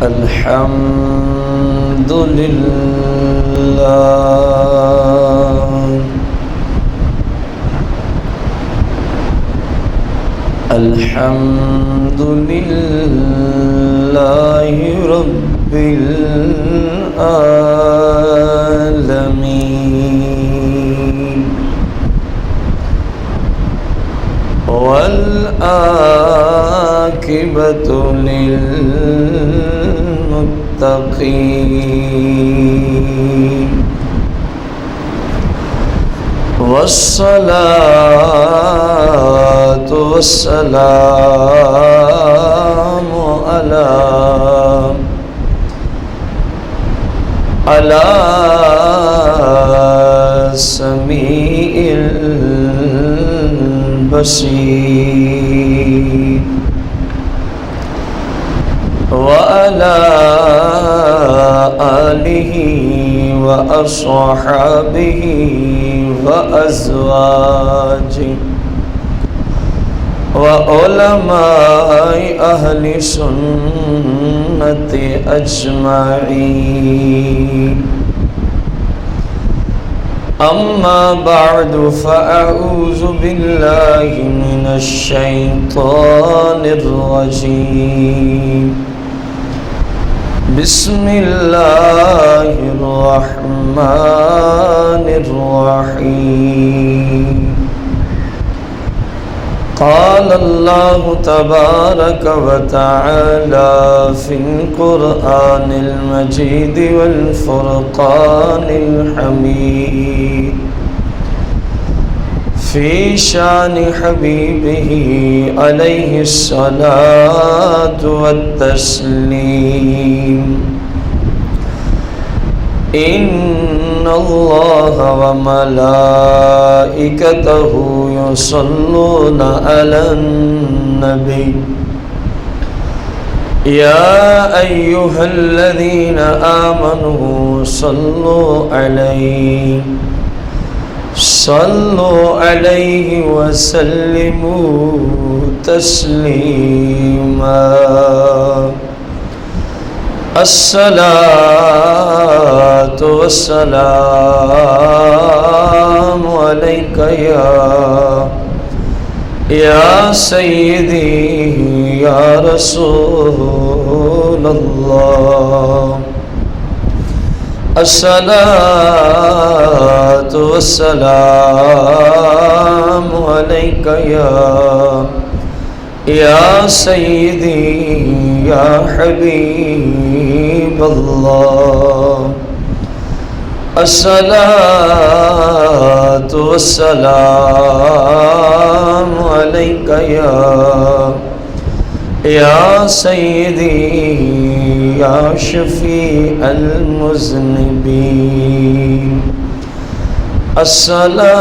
الحمد لله الحمد لله رب العالمين والعاقبة للمتقين والصلاة والسلام على سميع البصير وعلى آله وأصحابه وأزواجه وعلماء أهل السنة أجمعين أما بعد فأعوذ بالله من الشيطان الرجيم بسم الله الرحمن الرحيم قال الله تبارك وتعالى في القرآن المجيد والفرقان الحميد في شان حبيبه عليه الصلاة والتسليم إن الله وملائكته يصلون على النبي يا أيها الذين آمنوا صلوا عليه وسلموا تسليما الصلاة والسلام عليك يا سيدي يا رسول الله الصلاة والسلام عليك يا سيدي يا حبيب الله الصلاة والسلام عليك يا سيدي يا شفيع المذنبين الصلاة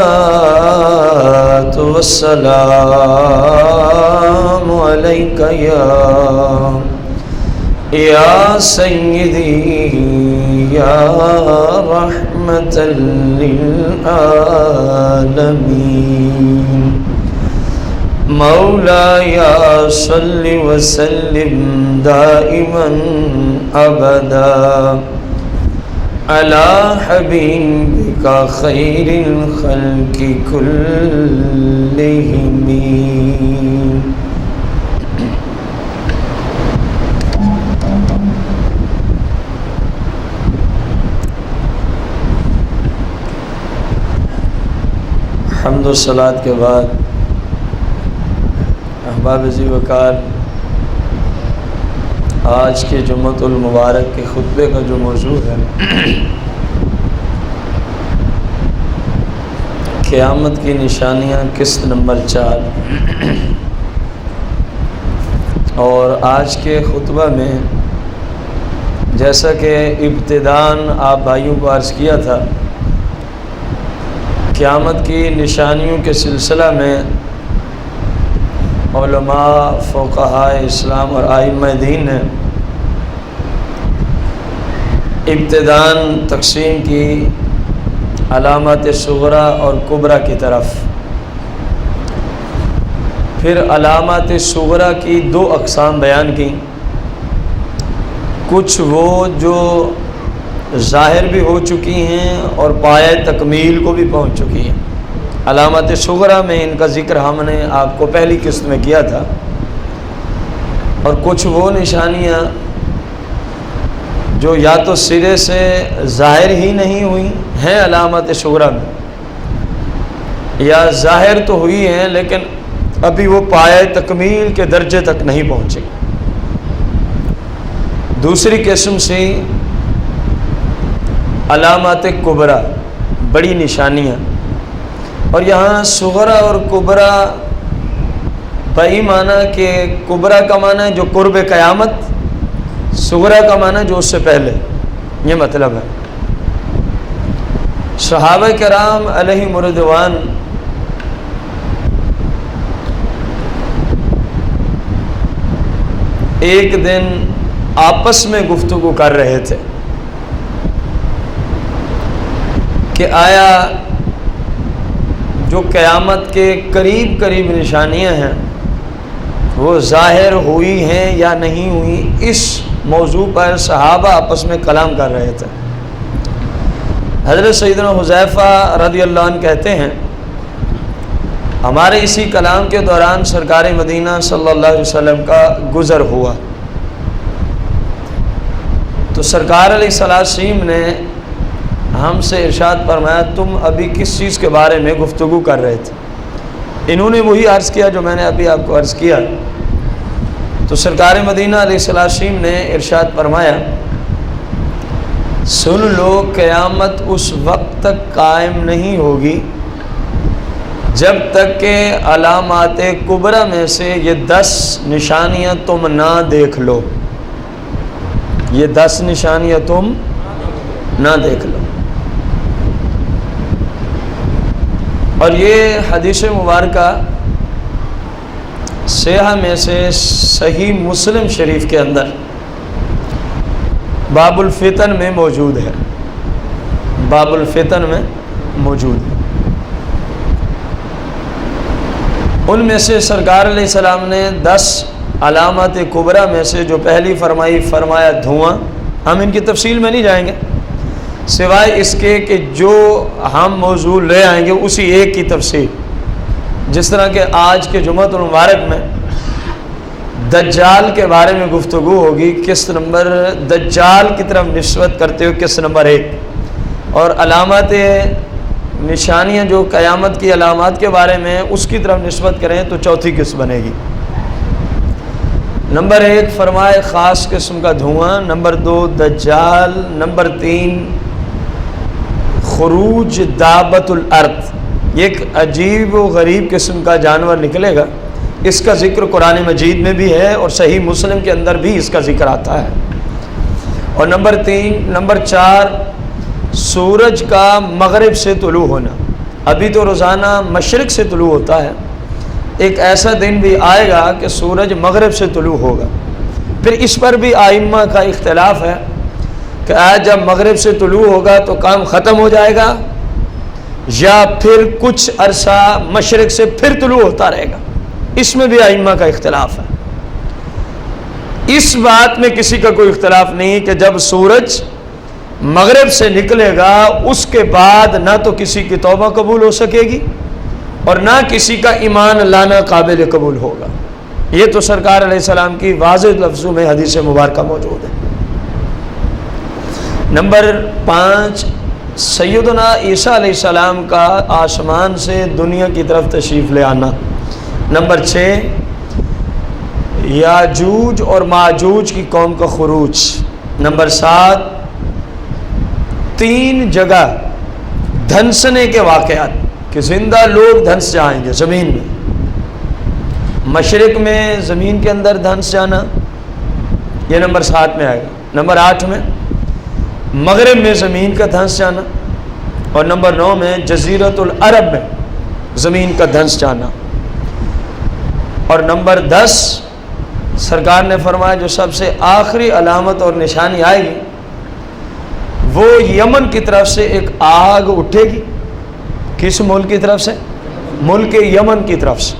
والسلام عليك يا سيدي يا رحمة للعالمين مولاي صل وسلم دائما أبدا على حبيبك خير الخلق كلهم حمد و صلات کے بعد احباب ذی وقار، آج کے جمعۃ المبارک کے خطبے کا جو موضوع ہے قیامت کی نشانیاں قسط نمبر 4، اور آج کے خطبہ میں جیسا کہ ابتداً آپ بھائیوں کو عرض کیا تھا، قیامت کی نشانیوں کے سلسلہ میں علماء، فقہاء اسلام اور ائمہ دین نے ابتداً تقسیم کی علامات صغریٰ اور کبریٰ کی طرف، پھر علامات صغریٰ کی 2 اقسام بیان کی، کچھ وہ جو ظاہر بھی ہو چکی ہیں اور پایہ تکمیل کو بھی پہنچ چکی ہیں۔ علامات صغریٰ میں ان کا ذکر ہم نے آپ کو پہلی قسط میں کیا تھا، اور کچھ وہ نشانیاں جو یا تو سرے سے ظاہر ہی نہیں ہوئی ہیں علامات صغریٰ میں، یا ظاہر تو ہوئی ہیں لیکن ابھی وہ پایہ تکمیل کے درجے تک نہیں پہنچی۔ دوسری قسم سی علامات کبریٰ، بڑی نشانیاں، اور یہاں صغریٰ اور کبریٰ بئی معنی کہ کبریٰ کا معنی ہے جو قرب قیامت، صغریٰ کا معنی جو اس سے پہلے، یہ مطلب ہے۔ صحابہ کرام علیہم رضوان ایک دن آپس میں گفتگو کر رہے تھے کہ آیا جو قیامت کے قریب قریب نشانیاں ہیں وہ ظاہر ہوئی ہیں یا نہیں ہوئی، اس موضوع پر صحابہ آپس میں کلام کر رہے تھے۔ حضرت سیدنا حذیفہ رضی اللہ عنہ کہتے ہیں ہمارے اسی کلام کے دوران سرکار مدینہ صلی اللہ علیہ وسلم کا گزر ہوا، تو سرکار علیہ السلام نے ہم سے ارشاد فرمایا تم ابھی کس چیز کے بارے میں گفتگو کر رہے تھے؟ انہوں نے وہی عرض کیا جو میں نے ابھی آپ کو عرض کیا۔ تو سرکار مدینہ علیہ السلام نے ارشاد فرمایا سن لو، قیامت اس وقت تک قائم نہیں ہوگی جب تک کہ علامات کبریٰ میں سے یہ 10 نشانیاں تم نہ دیکھ لو، یہ 10 نشانیاں تم نہ دیکھ لو۔ اور یہ حدیث مبارکہ صحیح میں سے صحیح مسلم شریف کے اندر باب الفتن میں موجود ہے، باب الفتن میں موجود ہے۔ ان میں سے سرکار علیہ السلام نے 10 علامات کبریٰ میں سے جو پہلی فرمایا دھواں، ہم ان کی تفصیل میں نہیں جائیں گے سوائے اس کے کہ جو ہم موضوع لے آئیں گے اسی ایک کی تفصیل، جس طرح کہ آج کے جمعۃ المبارک میں دجال کے بارے میں گفتگو ہوگی، قسط نمبر دجال کی طرف نسبت کرتے ہوئے قسط نمبر 1، اور علامات نشانیاں جو قیامت کی علامات کے بارے میں اس کی طرف نسبت کریں تو چوتھی قسط بنے گی۔ نمبر 1 فرمائے خاص قسم کا دھواں، نمبر 2 دجال، نمبر 3 خروج دابت الارض، یہ ایک عجیب و غریب قسم کا جانور نکلے گا، اس کا ذکر قرآن مجید میں بھی ہے اور صحیح مسلم کے اندر بھی اس کا ذکر آتا ہے۔ اور نمبر 4 سورج کا مغرب سے طلوع ہونا، ابھی تو روزانہ مشرق سے طلوع ہوتا ہے، ایک ایسا دن بھی آئے گا کہ سورج مغرب سے طلوع ہوگا۔ پھر اس پر بھی ائمہ کا اختلاف ہے کہ آج جب مغرب سے طلوع ہوگا تو کام ختم ہو جائے گا یا پھر کچھ عرصہ مشرق سے پھر طلوع ہوتا رہے گا، اس میں بھی ائمہ کا اختلاف ہے۔ اس بات میں کسی کا کوئی اختلاف نہیں کہ جب سورج مغرب سے نکلے گا اس کے بعد نہ تو کسی کی توبہ قبول ہو سکے گی اور نہ کسی کا ایمان لانا قابل قبول ہوگا۔ یہ تو سرکار علیہ السلام کی واضح لفظوں میں حدیث مبارکہ موجود ہے۔ نمبر 5 سیدنا عیسیٰ علیہ السلام کا آسمان سے دنیا کی طرف تشریف لے آنا۔ نمبر 6 یاجوج اور ماجوج کی قوم کا خروج۔ نمبر 7 3 جگہ دھنسنے کے واقعات کہ زندہ لوگ دھنس جائیں گے زمین میں، مشرق میں زمین کے اندر دھنس جانا، یہ نمبر 7 میں آئے گا۔ نمبر 8 میں مغرب میں زمین کا دھنس جانا، اور نمبر 9 میں جزیرۃ العرب میں زمین کا دھنس جانا، اور نمبر 10 سرکار نے فرمایا جو سب سے آخری علامت اور نشانی آئے گی وہ یمن کی طرف سے ایک آگ اٹھے گی۔ کس ملک کی طرف سے؟ ملک یمن کی طرف سے،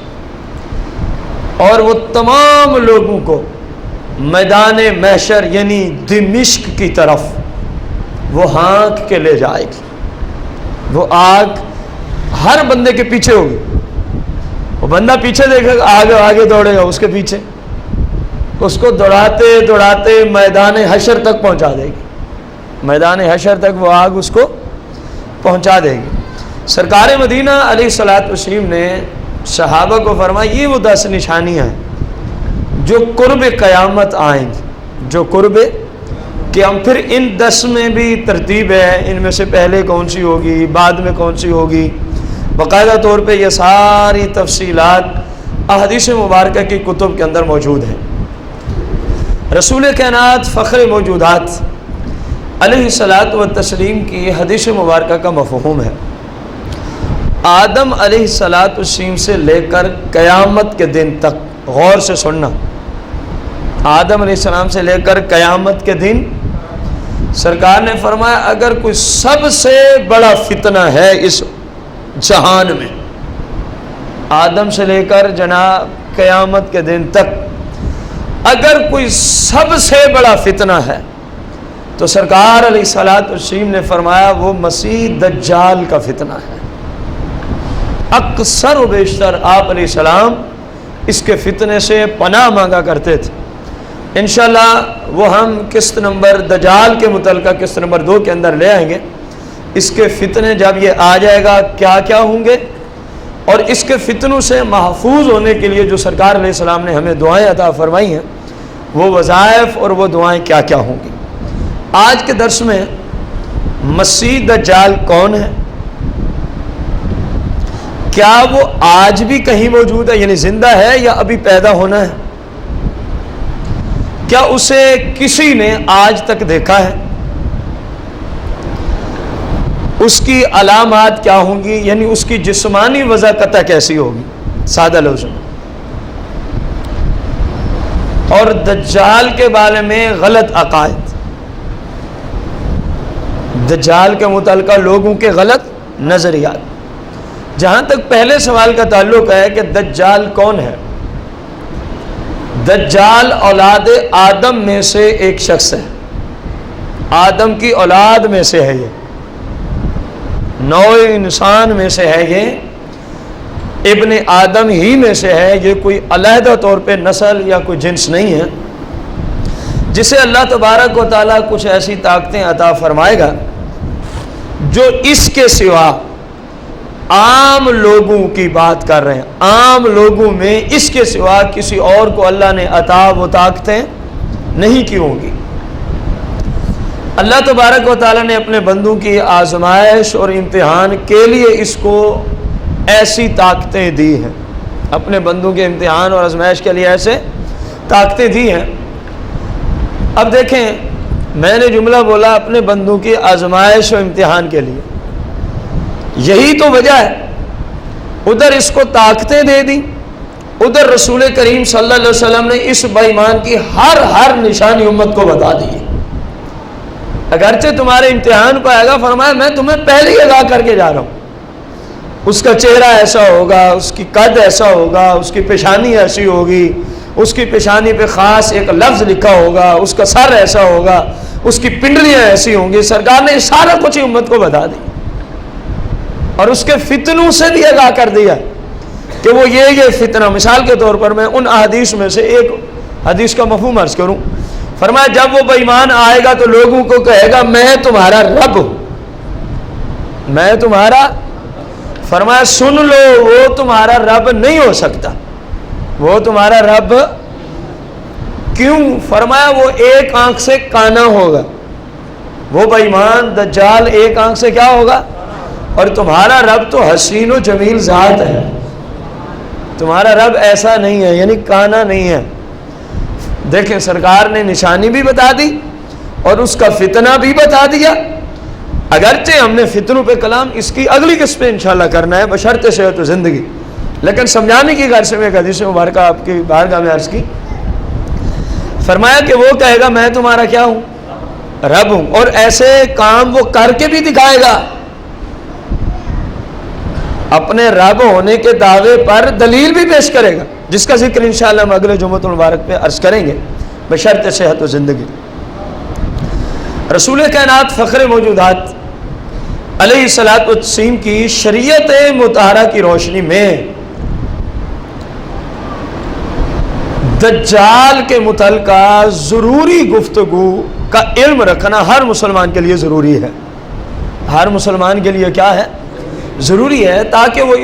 اور وہ تمام لوگوں کو میدان محشر یعنی دمشق کی طرف وہ ہانک کے لے جائے گی. وہ آگ ہر بندے کے پیچھے ہوگی. وہ بندہ پیچھے دیکھے گا, آگے آگے دوڑے گا اس کے پیچھے, اس کو دوڑاتے دوڑاتے میدان حشر تک پہنچا دے گی. میدان حشر تک وہ آگ اس کو پہنچا دے گی. سرکار مدینہ علیہ الصلوۃ والتسلیم نے صحابہ کو فرمایا یہ وہ 10 نشانیاں ہیں جو قرب قیامت آئیں گی, جو قرب قیامت. پھر ان 10 میں بھی ترتیب ہے, ان میں سے پہلے کون سی ہوگی, بعد میں کون سی ہوگی. باقاعدہ طور پہ یہ ساری تفصیلات احادیث مبارکہ کی کتب کے اندر موجود ہیں. رسول کائنات فخر موجودات علیہ الصلوۃ والتسلیم کی حدیث مبارکہ کا مفہوم ہے آدم علیہ الصلوۃ والتسلیم سے لے کر قیامت کے دن تک. غور سے سننا, آدم علیہ السلام سے لے کر قیامت کے دن سرکار نے فرمایا اگر کوئی سب سے بڑا فتنہ ہے اس جہان میں, آدم سے لے کر جناب قیامت کے دن تک اگر کوئی سب سے بڑا فتنہ ہے تو سرکار علیہ الصلوۃ والتسلیم نے فرمایا وہ مسیح دجال کا فتنہ ہے. اکثر و بیشتر آپ علیہ السلام اس کے فتنے سے پناہ مانگا کرتے تھے. انشاءاللہ وہ ہم قسط نمبر دجال کے متعلقہ قسط نمبر 2 کے اندر لے آئیں گے. اس کے فتنے جب یہ آ جائے گا کیا کیا ہوں گے, اور اس کے فتنوں سے محفوظ ہونے کے لیے جو سرکار علیہ السلام نے ہمیں دعائیں عطا فرمائی ہیں وہ وظائف اور وہ دعائیں کیا کیا ہوں گی. آج کے درس میں مسیح دجال کون ہے, کیا وہ آج بھی کہیں موجود ہے یعنی زندہ ہے یا ابھی پیدا ہونا ہے, کیا اسے کسی نے آج تک دیکھا ہے, اس کی علامات کیا ہوں گی یعنی اس کی جسمانی وضاحت کیسی ہوگی سادہ لفظ میں. اور دجال کے بارے میں غلط عقائد, دجال کے متعلقہ لوگوں کے غلط نظریات. جہاں تک پہلے سوال کا تعلق ہے کہ دجال کون ہے, دجال اولاد آدم میں سے ایک شخص ہے, آدم کی اولاد میں سے ہے, یہ نوع انسان میں سے ہے, یہ ابن آدم ہی میں سے ہے, یہ کوئی علیحدہ طور پہ نسل یا کوئی جنس نہیں ہے, جسے اللہ تبارک و تعالیٰ کچھ ایسی طاقتیں عطا فرمائے گا جو اس کے سوا عام لوگوں کی بات کر رہے ہیں, عام لوگوں میں اس کے سوا کسی اور کو اللہ نے عطا وہ طاقتیں نہیں کی ہوں گی. اللہ تبارک و تعالیٰ نے اپنے بندوں کی آزمائش اور امتحان کے لیے اس کو ایسی طاقتیں دی ہیں, اپنے بندوں کے امتحان اور آزمائش کے لیے ایسے طاقتیں دی ہیں. اب دیکھیں میں نے جملہ بولا اپنے بندوں کی آزمائش و امتحان کے لیے, یہی تو وجہ ہے. ادھر اس کو طاقتیں دے دی, ادھر رسول کریم صلی اللہ علیہ وسلم نے اس بے ایمان کی ہر نشانی امت کو بتا دی. اگرچہ تمہارے امتحان کو آئے گا, فرمایا میں تمہیں پہلے ہی آگاہ کر کے جا رہا ہوں, اس کا چہرہ ایسا ہوگا, اس کی قد ایسا ہوگا, اس کی پیشانی ایسی ہوگی, اس کی پیشانی پہ خاص ایک لفظ لکھا ہوگا, اس کا سر ایسا ہوگا, اس کی پنڈلیاں ایسی ہوں گی. سرکار نے سارا کچھ امت کو بتا دی اور اس کے فتنوں سے بھی آگاہ کر دیا کہ وہ یہ فتنہ. مثال کے طور پر میں ان احادیث میں سے ایک حدیث کا مفہوم عرض کروں. فرمایا جب وہ بے ایمان آئے گا تو لوگوں کو کہے گا میں تمہارا رب ہوں, میں تمہارا. فرمایا سن لو وہ تمہارا رب نہیں ہو سکتا, وہ تمہارا رب کیوں؟ فرمایا وہ ایک آنکھ سے کانا ہوگا, وہ بے ایمان دجال ایک آنکھ سے کیا ہوگا, اور تمہارا رب تو حسین و جمیل ذات ہے, تمہارا رب ایسا نہیں ہے یعنی کانا نہیں ہے. دیکھیں سرکار نے نشانی بھی بتا دی اور اس کا فتنہ بھی بتا دیا. اگرچہ ہم نے فتنوں پہ کلام اس کی اگلی قسط پہ انشاءاللہ کرنا ہے بشرط صحت و زندگی, لیکن سمجھانے کی غرض سے میں ایک حدیث مبارکہ آپ کی بارگاہ میں عرض کی. فرمایا کہ وہ کہے گا میں تمہارا کیا ہوں, رب ہوں, اور ایسے کام وہ کر کے بھی دکھائے گا, اپنے رب ہونے کے دعوے پر دلیل بھی پیش کرے گا, جس کا ذکر انشاءاللہ ہم اگلے جمعۃ المبارک پہ عرض کریں گے. بشرط صحت و زندگی۔ رسول کائنات فخر موجودات علیہ الصلوۃ والتسلیم کی شریعت مطہرہ کی روشنی میں دجال کے متعلقہ ضروری گفتگو کا علم رکھنا ہر مسلمان کے لیے ضروری ہے۔ ہر مسلمان کے لیے کیا ہے؟ ضروری ہے، تاکہ وہ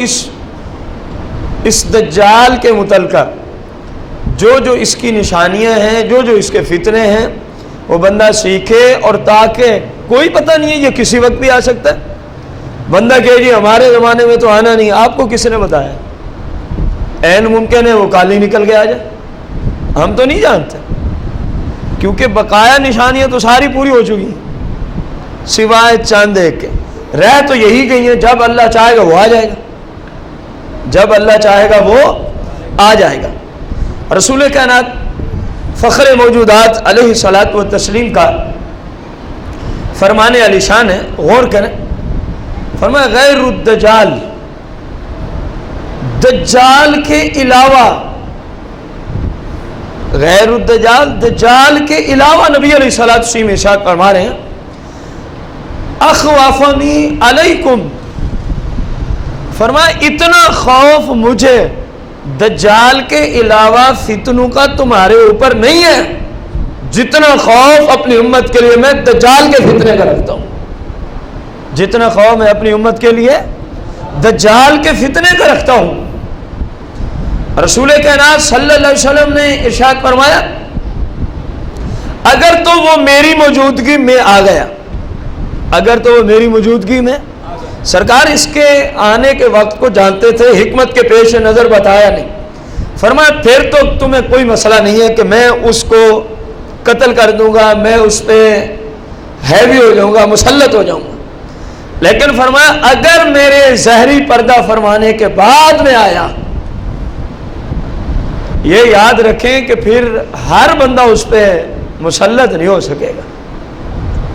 اس دجال کے متعلقہ جو اس کی نشانیاں ہیں، جو اس کے فتنے ہیں، وہ بندہ سیکھے، اور تاکہ کوئی پتہ نہیں ہے یہ کسی وقت بھی آ سکتا ہے۔ بندہ کہ جی ہمارے زمانے میں تو آنا نہیں، آپ کو کس نے بتایا؟ عین ممکن ہے وہ کالی نکل کے آ جائے، ہم تو نہیں جانتے، کیونکہ بقایا نشانیاں تو ساری پوری ہو چکی ہیں، سوائے چاند دیکھ کے رہ تو یہی گئی ہیں۔ جب اللہ چاہے گا وہ آ جائے گا، جب اللہ چاہے گا وہ آ جائے گا۔ رسول کائنات فخر موجودات علیہ الصلوۃ والتسلیم کا فرمان علی شان ہے، غور کریں۔ فرمایا غیر الدجال، دجال کے علاوہ، غیر الدجال، دجال کے علاوہ نبی علیہ الصلوۃ والسلام ارشاد فرما رہے ہیں اخوافنی علیکم، فرمایا اتنا خوف مجھے دجال کے علاوہ فتنوں کا تمہارے اوپر نہیں ہے جتنا خوف اپنی امت کے لیے میں دجال کے فتنے کا رکھتا ہوں، جتنا خوف میں اپنی امت کے لیے دجال کے فتنے کا رکھتا ہوں۔ رسول کائنات صلی اللہ علیہ وسلم نے ارشاد فرمایا اگر تو وہ میری موجودگی میں آ گیا، اگر تو وہ میری موجودگی میں، سرکار اس کے آنے کے وقت کو جانتے تھے، حکمت کے پیش نظر بتایا نہیں، فرمایا پھر تو تمہیں کوئی مسئلہ نہیں ہے کہ میں اس کو قتل کر دوں گا، میں اس پہ ہیوی ہو جاؤں گا، مسلط ہو جاؤں گا، لیکن فرمایا اگر میرے ظہری پردہ فرمانے کے بعد میں آیا، یہ یاد رکھیں کہ پھر ہر بندہ اس پہ مسلط نہیں ہو سکے گا،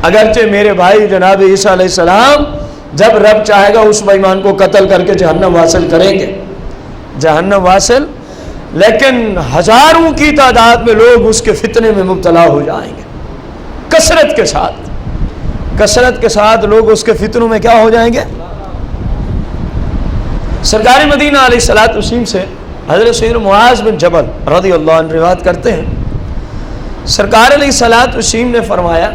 اگرچہ میرے بھائی جناب عیسیٰ علیہ السلام جب رب چاہے گا اس بے ایمان کو قتل کر کے جہنم واصل کریں گے، جہنم واصل، لیکن ہزاروں کی تعداد میں لوگ اس کے فتنے میں مبتلا ہو جائیں گے، کثرت کے ساتھ لوگ اس کے فتنوں میں کیا ہو جائیں گے۔ سرکار مدینہ علیہ الصلوۃ والسلام سے حضرت سیدنا معاذ بن جبل رضی اللہ عنہ روایت کرتے ہیں، سرکار علیہ الصلوۃ والسلام نے فرمایا،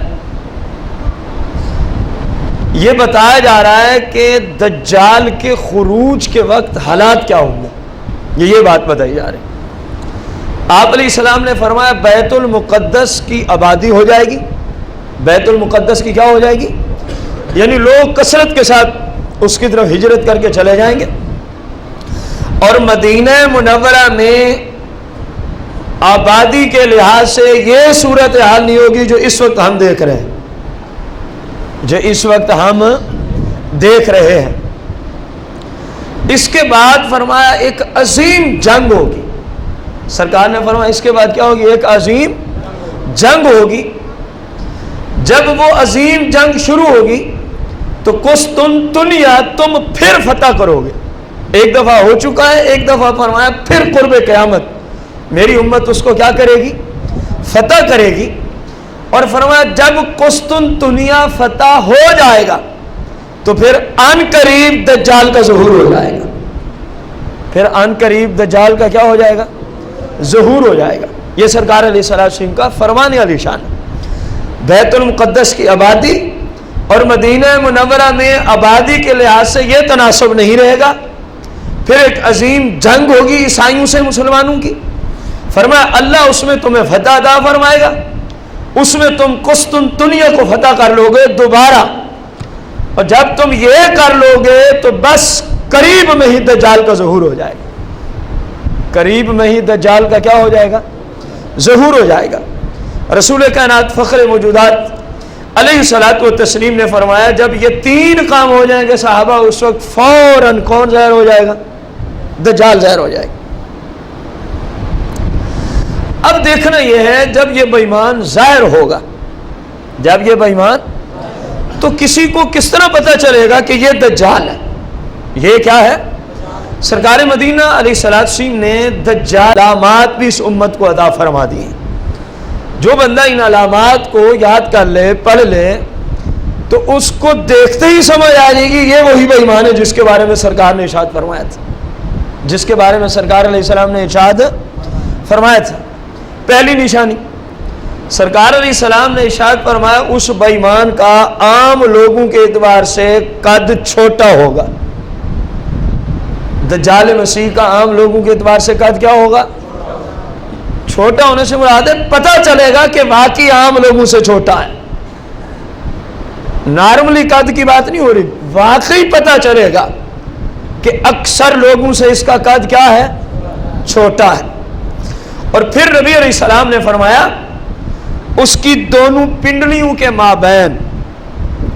یہ بتایا جا رہا ہے کہ دجال کے خروج کے وقت حالات کیا ہوں گے، یہ بات بتائی جا رہی ہے۔ آپ علیہ السلام نے فرمایا بیت المقدس کی آبادی ہو جائے گی، بیت المقدس کی کیا ہو جائے گی، یعنی لوگ کثرت کے ساتھ اس کی طرف ہجرت کر کے چلے جائیں گے، اور مدینہ منورہ میں آبادی کے لحاظ سے یہ صورتحال نہیں ہوگی جو اس وقت ہم دیکھ رہے ہیں، جو اس وقت ہم دیکھ رہے ہیں۔ اس کے بعد فرمایا ایک عظیم جنگ ہوگی، سرکار نے فرمایا اس کے بعد کیا ہوگی، ایک عظیم جنگ ہوگی۔ جب وہ عظیم جنگ شروع ہوگی تو قسطنطنیہ تم پھر فتح کرو گے، ایک دفعہ ہو چکا ہے، ایک دفعہ فرمایا پھر قرب قیامت میری امت اس کو کیا کرے گی، فتح کرے گی، اور فرمایا جب قسطنطنیہ فتح ہو جائے گا تو پھر ان قریب دجال کا ظہور ہو جائے گا، پھر ان قریب دجال کا کیا ہو جائے گا، ظہور ہو جائے گا۔ یہ سرکار علیہ الصلوۃ والسلام کا فرمان علی شان ہے۔ بیت المقدس کی آبادی اور مدینہ منورہ میں آبادی کے لحاظ سے یہ تناسب نہیں رہے گا، پھر ایک عظیم جنگ ہوگی عیسائیوں سے مسلمانوں کی، فرمایا اللہ اس میں تمہیں فتح عطا فرمائے گا، اس میں تم قسطنطنیہ کو فتح کر لو گے دوبارہ، اور جب تم یہ کر لو گے تو بس قریب میں ہی دجال کا ظہور ہو جائے گا، قریب میں ہی دجال کا کیا ہو جائے گا، ظہور ہو جائے گا۔ رسول کائنات فخر موجودات علیہ الصلوۃ والتسلیم نے فرمایا جب یہ تین کام ہو جائیں گے صحابہ، اس وقت فوراً کون ظاہر ہو جائے گا، دجال ظاہر ہو جائے گا۔ اب دیکھنا یہ ہے جب یہ بے ایمان ظاہر ہوگا، جب یہ بے ایمان، تو کسی کو کس طرح پتہ چلے گا کہ یہ دجال ہے، یہ کیا ہے۔ سرکار مدینہ علیہ الصلوۃ والسلام نے دجال علامات بھی اس امت کو عطا فرما دی ہیں، جو بندہ ان علامات کو یاد کر لے، پڑھ لے، تو اس کو دیکھتے ہی سمجھ آ جائے گی یہ وہی بے ایمان ہے جس کے بارے میں سرکار نے ارشاد فرمایا تھا، جس کے بارے میں سرکار علیہ السلام نے ارشاد فرمایا تھا۔ پہلی نشانی سرکار علیہ السلام نے ارشاد فرمایا اس بے ایمان کا عام لوگوں کے اعتبار سے قد چھوٹا ہوگا۔ دجال مسیح کا عام لوگوں کے اعتبار سے قد کیا ہوگا؟ چھوٹا ہونے سے مراد ہے پتہ چلے گا کہ واقعی عام لوگوں سے چھوٹا ہے، نارملی قد کی بات نہیں ہو رہی، واقعی پتہ چلے گا کہ اکثر لوگوں سے اس کا قد کیا ہے؟ چھوٹا ہے۔ اور پھر نبی علیہ السلام نے فرمایا اس کی دونوں پنڈلیوں کے مابین،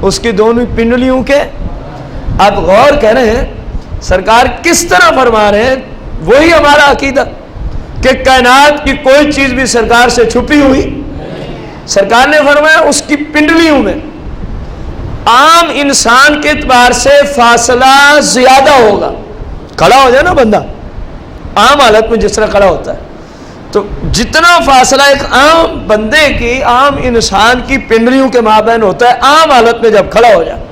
اس کی دونوں پنڈلیوں کے، آپ غور کر رہے ہیں سرکار کس طرح فرما رہے ہیں، وہی ہمارا عقیدہ کہ کائنات کی کوئی چیز بھی سرکار سے چھپی ہوئی، سرکار نے فرمایا اس کی پنڈلیوں میں عام انسان کے اعتبار سے فاصلہ زیادہ ہوگا۔ کھڑا ہو جائے نا بندہ عام حالت میں جس طرح کھڑا ہوتا ہے، تو جتنا فاصلہ ایک عام بندے کی، عام انسان کی پنڈلیوں کے مابین ہوتا ہے عام حالت میں جب کھڑا ہو جائے،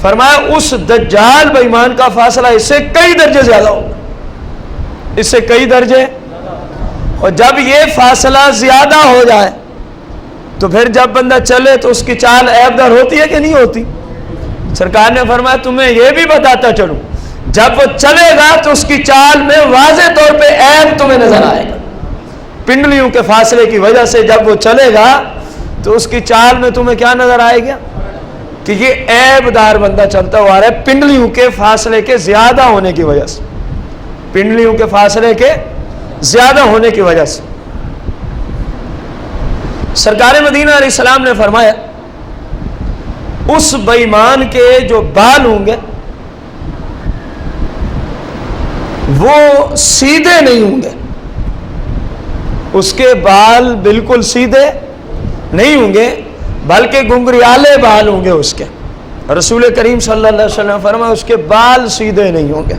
فرمایا اس دجال بے ایمان کا فاصلہ اس سے کئی درجے زیادہ ہوگا، اس سے کئی درجے۔ اور جب یہ فاصلہ زیادہ ہو جائے تو پھر جب بندہ چلے تو اس کی چال عیب دار ہوتی ہے کہ نہیں ہوتی؟ سرکار نے فرمایا تمہیں یہ بھی بتاتا چلوں جب وہ چلے گا تو اس کی چال میں واضح طور پہ عیب تمہیں نظر آئے گا، پنڈلیوں کے فاصلے کی وجہ سے جب وہ چلے گا تو اس کی چال میں تمہیں کیا نظر آئے گا کہ یہ عیب دار بندہ چلتا ہوا رہا ہے، پنڈلیوں کے فاصلے کے زیادہ ہونے کی وجہ سے، پنڈلیوں کے فاصلے کے زیادہ ہونے کی وجہ سے۔ سرکار مدینہ علیہ السلام نے فرمایا اس بے ایمان کے جو بال ہوں گے وہ سیدھے نہیں ہوں گے، اس کے بال بالکل سیدھے نہیں ہوں گے بلکہ گنگریالے بال ہوں گے اس کے۔ رسول کریم صلی اللہ علیہ وسلم نے فرمایا اس کے بال سیدھے نہیں ہوں گے۔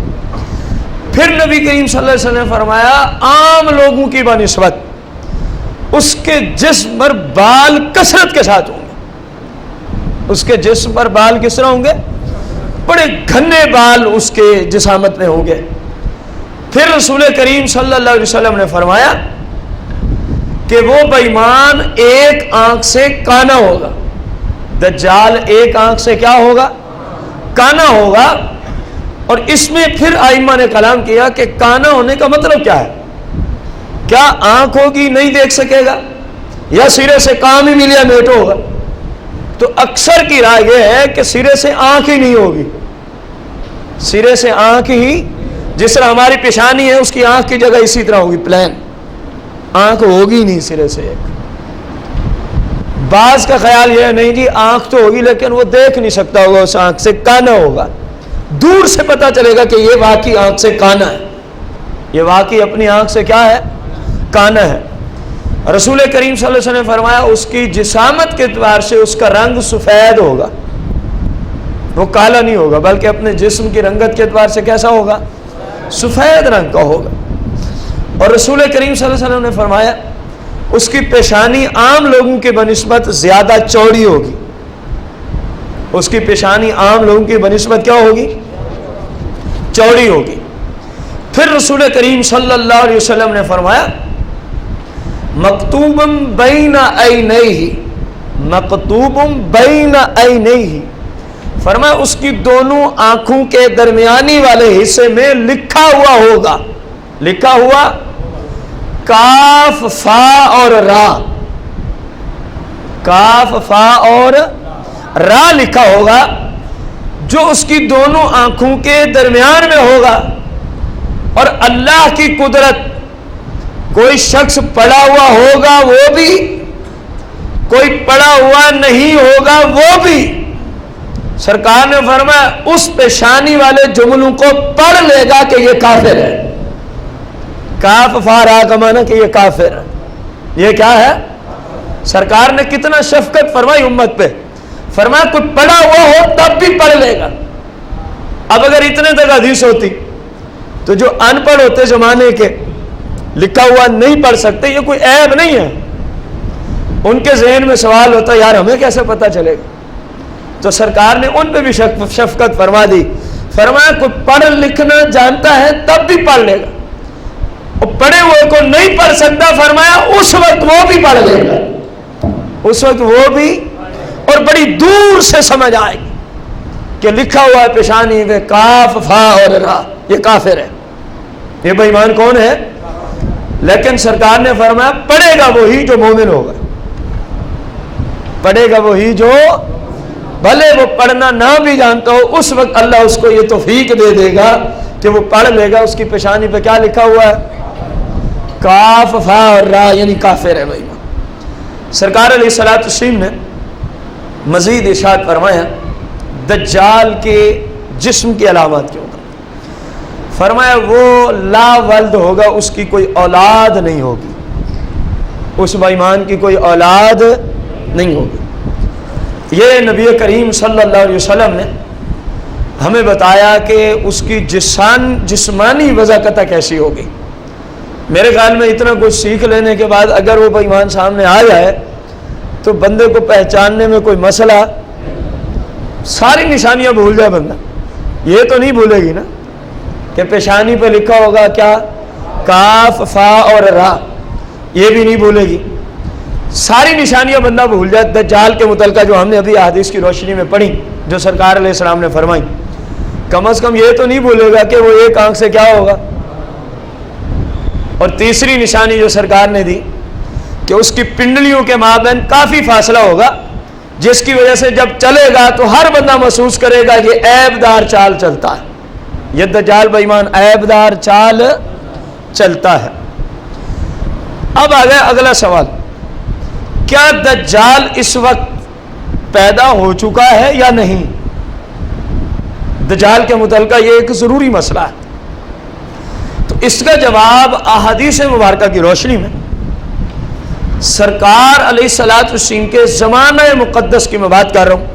پھر نبی کریم صلی اللہ علیہ وسلم نے فرمایا عام لوگوں کی بنسبت اس کے جسم پر بال کثرت کے ساتھ ہوں گے، اس کے جسم پر بال کس طرح ہوں گے؟ بڑے گھنے بال اس کے جسامت میں ہوں گے۔ پھر رسول کریم صلی اللہ علیہ وسلم نے فرمایا کہ وہ بے ایمان ایک آنکھ سے کانا ہوگا، دجال ایک آنکھ سے کیا ہوگا؟ کانا ہوگا۔ اور اس میں پھر ائمہ نے کلام کیا کہ کانا ہونے کا مطلب کیا ہے؟ کیا آنکھ ہوگی نہیں دیکھ سکے گا یا سرے سے کام ہی ملیا میٹ ہوگا؟ تو اکثر کی رائے یہ ہے کہ سرے سے آنکھ ہی نہیں ہوگی، سرے سے آنکھ ہی، جس طرح ہماری پیشانی ہے اس کی آنکھ کی جگہ اسی طرح ہوگی، پلین آنکھ ہوگی نہیں سرے سے ایک۔ بعض کا خیال یہ ہے نہیں جی آنکھ تو ہوگی لیکن وہ دیکھ نہیں سکتا ہوگا، اس آنکھ سے کانا ہوگا، دور سے پتہ چلے گا کہ یہ واقعی آنکھ سے کانا ہے، یہ واقعی اپنی آنکھ سے کیا ہے؟ کانا ہے۔ رسول کریم صلی اللہ علیہ وسلم نے فرمایا اس کی جسامت کے اعتبار سے اس کا رنگ سفید ہوگا، وہ کالا نہیں ہوگا بلکہ اپنے جسم کی رنگت کے اعتبار سے کیسا ہوگا؟ سفید رنگ کا ہوگا۔ اور رسول کریم صلی اللہ علیہ وسلم نے فرمایا اس کی پیشانی عام لوگوں کے بنسبت زیادہ چوڑی ہوگی، اس کی پیشانی عام لوگوں کی بنسبت کیا ہوگی؟ چوڑی ہوگی۔ پھر رسول کریم صلی اللہ علیہ وسلم نے فرمایا مکتوب بین عینیہ، مکتوب بین عینیہ، فرمایا اس کی دونوں آنکھوں کے درمیانی والے حصے میں لکھا ہوا ہوگا، لکھا ہوا کاف فا اور را، کاف فا اور را لکھا ہوگا جو اس کی دونوں آنکھوں کے درمیان میں ہوگا۔ اور اللہ کی قدرت، کوئی شخص پڑا ہوا ہوگا وہ بھی، کوئی پڑا ہوا نہیں ہوگا وہ بھی، سرکار نے فرمایا اس پیشانی والے جملوں کو پڑھ لے گا کہ یہ کافر ہے۔ کاف فا را کا معنی کہ یہ کافر ہے، یہ کیا ہے؟ سرکار نے کتنا شفقت فرمائی امت پہ، فرمایا کوئی پڑھا ہوا ہو تب بھی پڑھ لے گا۔ اب اگر اتنے تک حدیث ہوتی تو جو ان پڑھ ہوتے زمانے کے، لکھا ہوا نہیں پڑھ سکتے، یہ کوئی عیب نہیں ہے، ان کے ذہن میں سوال ہوتا یار ہمیں کیسے پتہ چلے گا؟ تو سرکار نے ان پہ بھی شفقت فرما دی، فرمایا کوئی پڑھ لکھنا جانتا ہے تب بھی پڑھ لے گا، اور پڑھے ہوئے کو نہیں پڑھ سکتا فرمایا اس وقت وہ بھی پڑھ لے گا، اس وقت وہ بھی، اور بڑی دور سے سمجھ آئے گی کہ لکھا ہوا ہے پیشانی میں کاف فا اور را، یہ کافر ہے، یہ بے ایمان کون ہے؟ لیکن سرکار نے فرمایا پڑھے گا وہی جو مومن ہوگا، پڑھے گا وہی جو، بھلے وہ پڑھنا نہ بھی جانتا ہو اس وقت اللہ اس کو یہ توفیق دے دے گا کہ وہ پڑھ لے گا۔ اس کی پیشانی پہ کیا لکھا ہوا ہے؟ کاف فا اور را، یعنی کافر ہے بھائی۔ سرکار علیہ الصلوۃ والتسلیم نے مزید ارشاد فرمایا دجال کے جسم کی علامات کے اوپر، فرمایا وہ لا ولد ہوگا، اس کی کوئی اولاد نہیں ہوگی، اس بے ایمان کی کوئی اولاد نہیں ہوگی۔ یہ نبی کریم صلی اللہ علیہ وسلم نے ہمیں بتایا کہ اس کی جسمانی وضاحت کیسی ہوگی۔ میرے خیال میں اتنا کچھ سیکھ لینے کے بعد اگر وہ بے ایمان سامنے آ جائے تو بندے کو پہچاننے میں کوئی مسئلہ، ساری نشانیاں بھول جائے بندہ، یہ تو نہیں بھولے گی نا کہ پیشانی پہ لکھا ہوگا کیا کاف فا اور را، یہ بھی نہیں بھولے گی، ساری نشانیاں بندہ بھول جائے۔ دجال کے متعلقہ جو ہم نے ابھی احادیث کی روشنی میں پڑھی جو سرکار علیہ السلام نے فرمائی، کم از کم یہ تو نہیں بھولے گا کہ وہ ایک آنکھ سے کیا ہوگا، اور تیسری نشانی جو سرکار نے دی کہ اس کی پنڈلیوں کے مابین کافی فاصلہ ہوگا، جس کی وجہ سے جب چلے گا تو ہر بندہ محسوس کرے گا یہ عیب دار چال چلتا ہے، یہ دجال بے ایمان عیب دار چال چلتا ہے۔ اب آ گیا اگلا سوال، کیا دجال اس وقت پیدا ہو چکا ہے یا نہیں؟ دجال کے متعلقہ یہ ایک ضروری مسئلہ ہے، تو اس کا جواب احادیث مبارکہ کی روشنی میں سرکار علیہ الصلوۃ والتسلیم کے زمانہ مقدس کی میں بات کر رہا ہوں،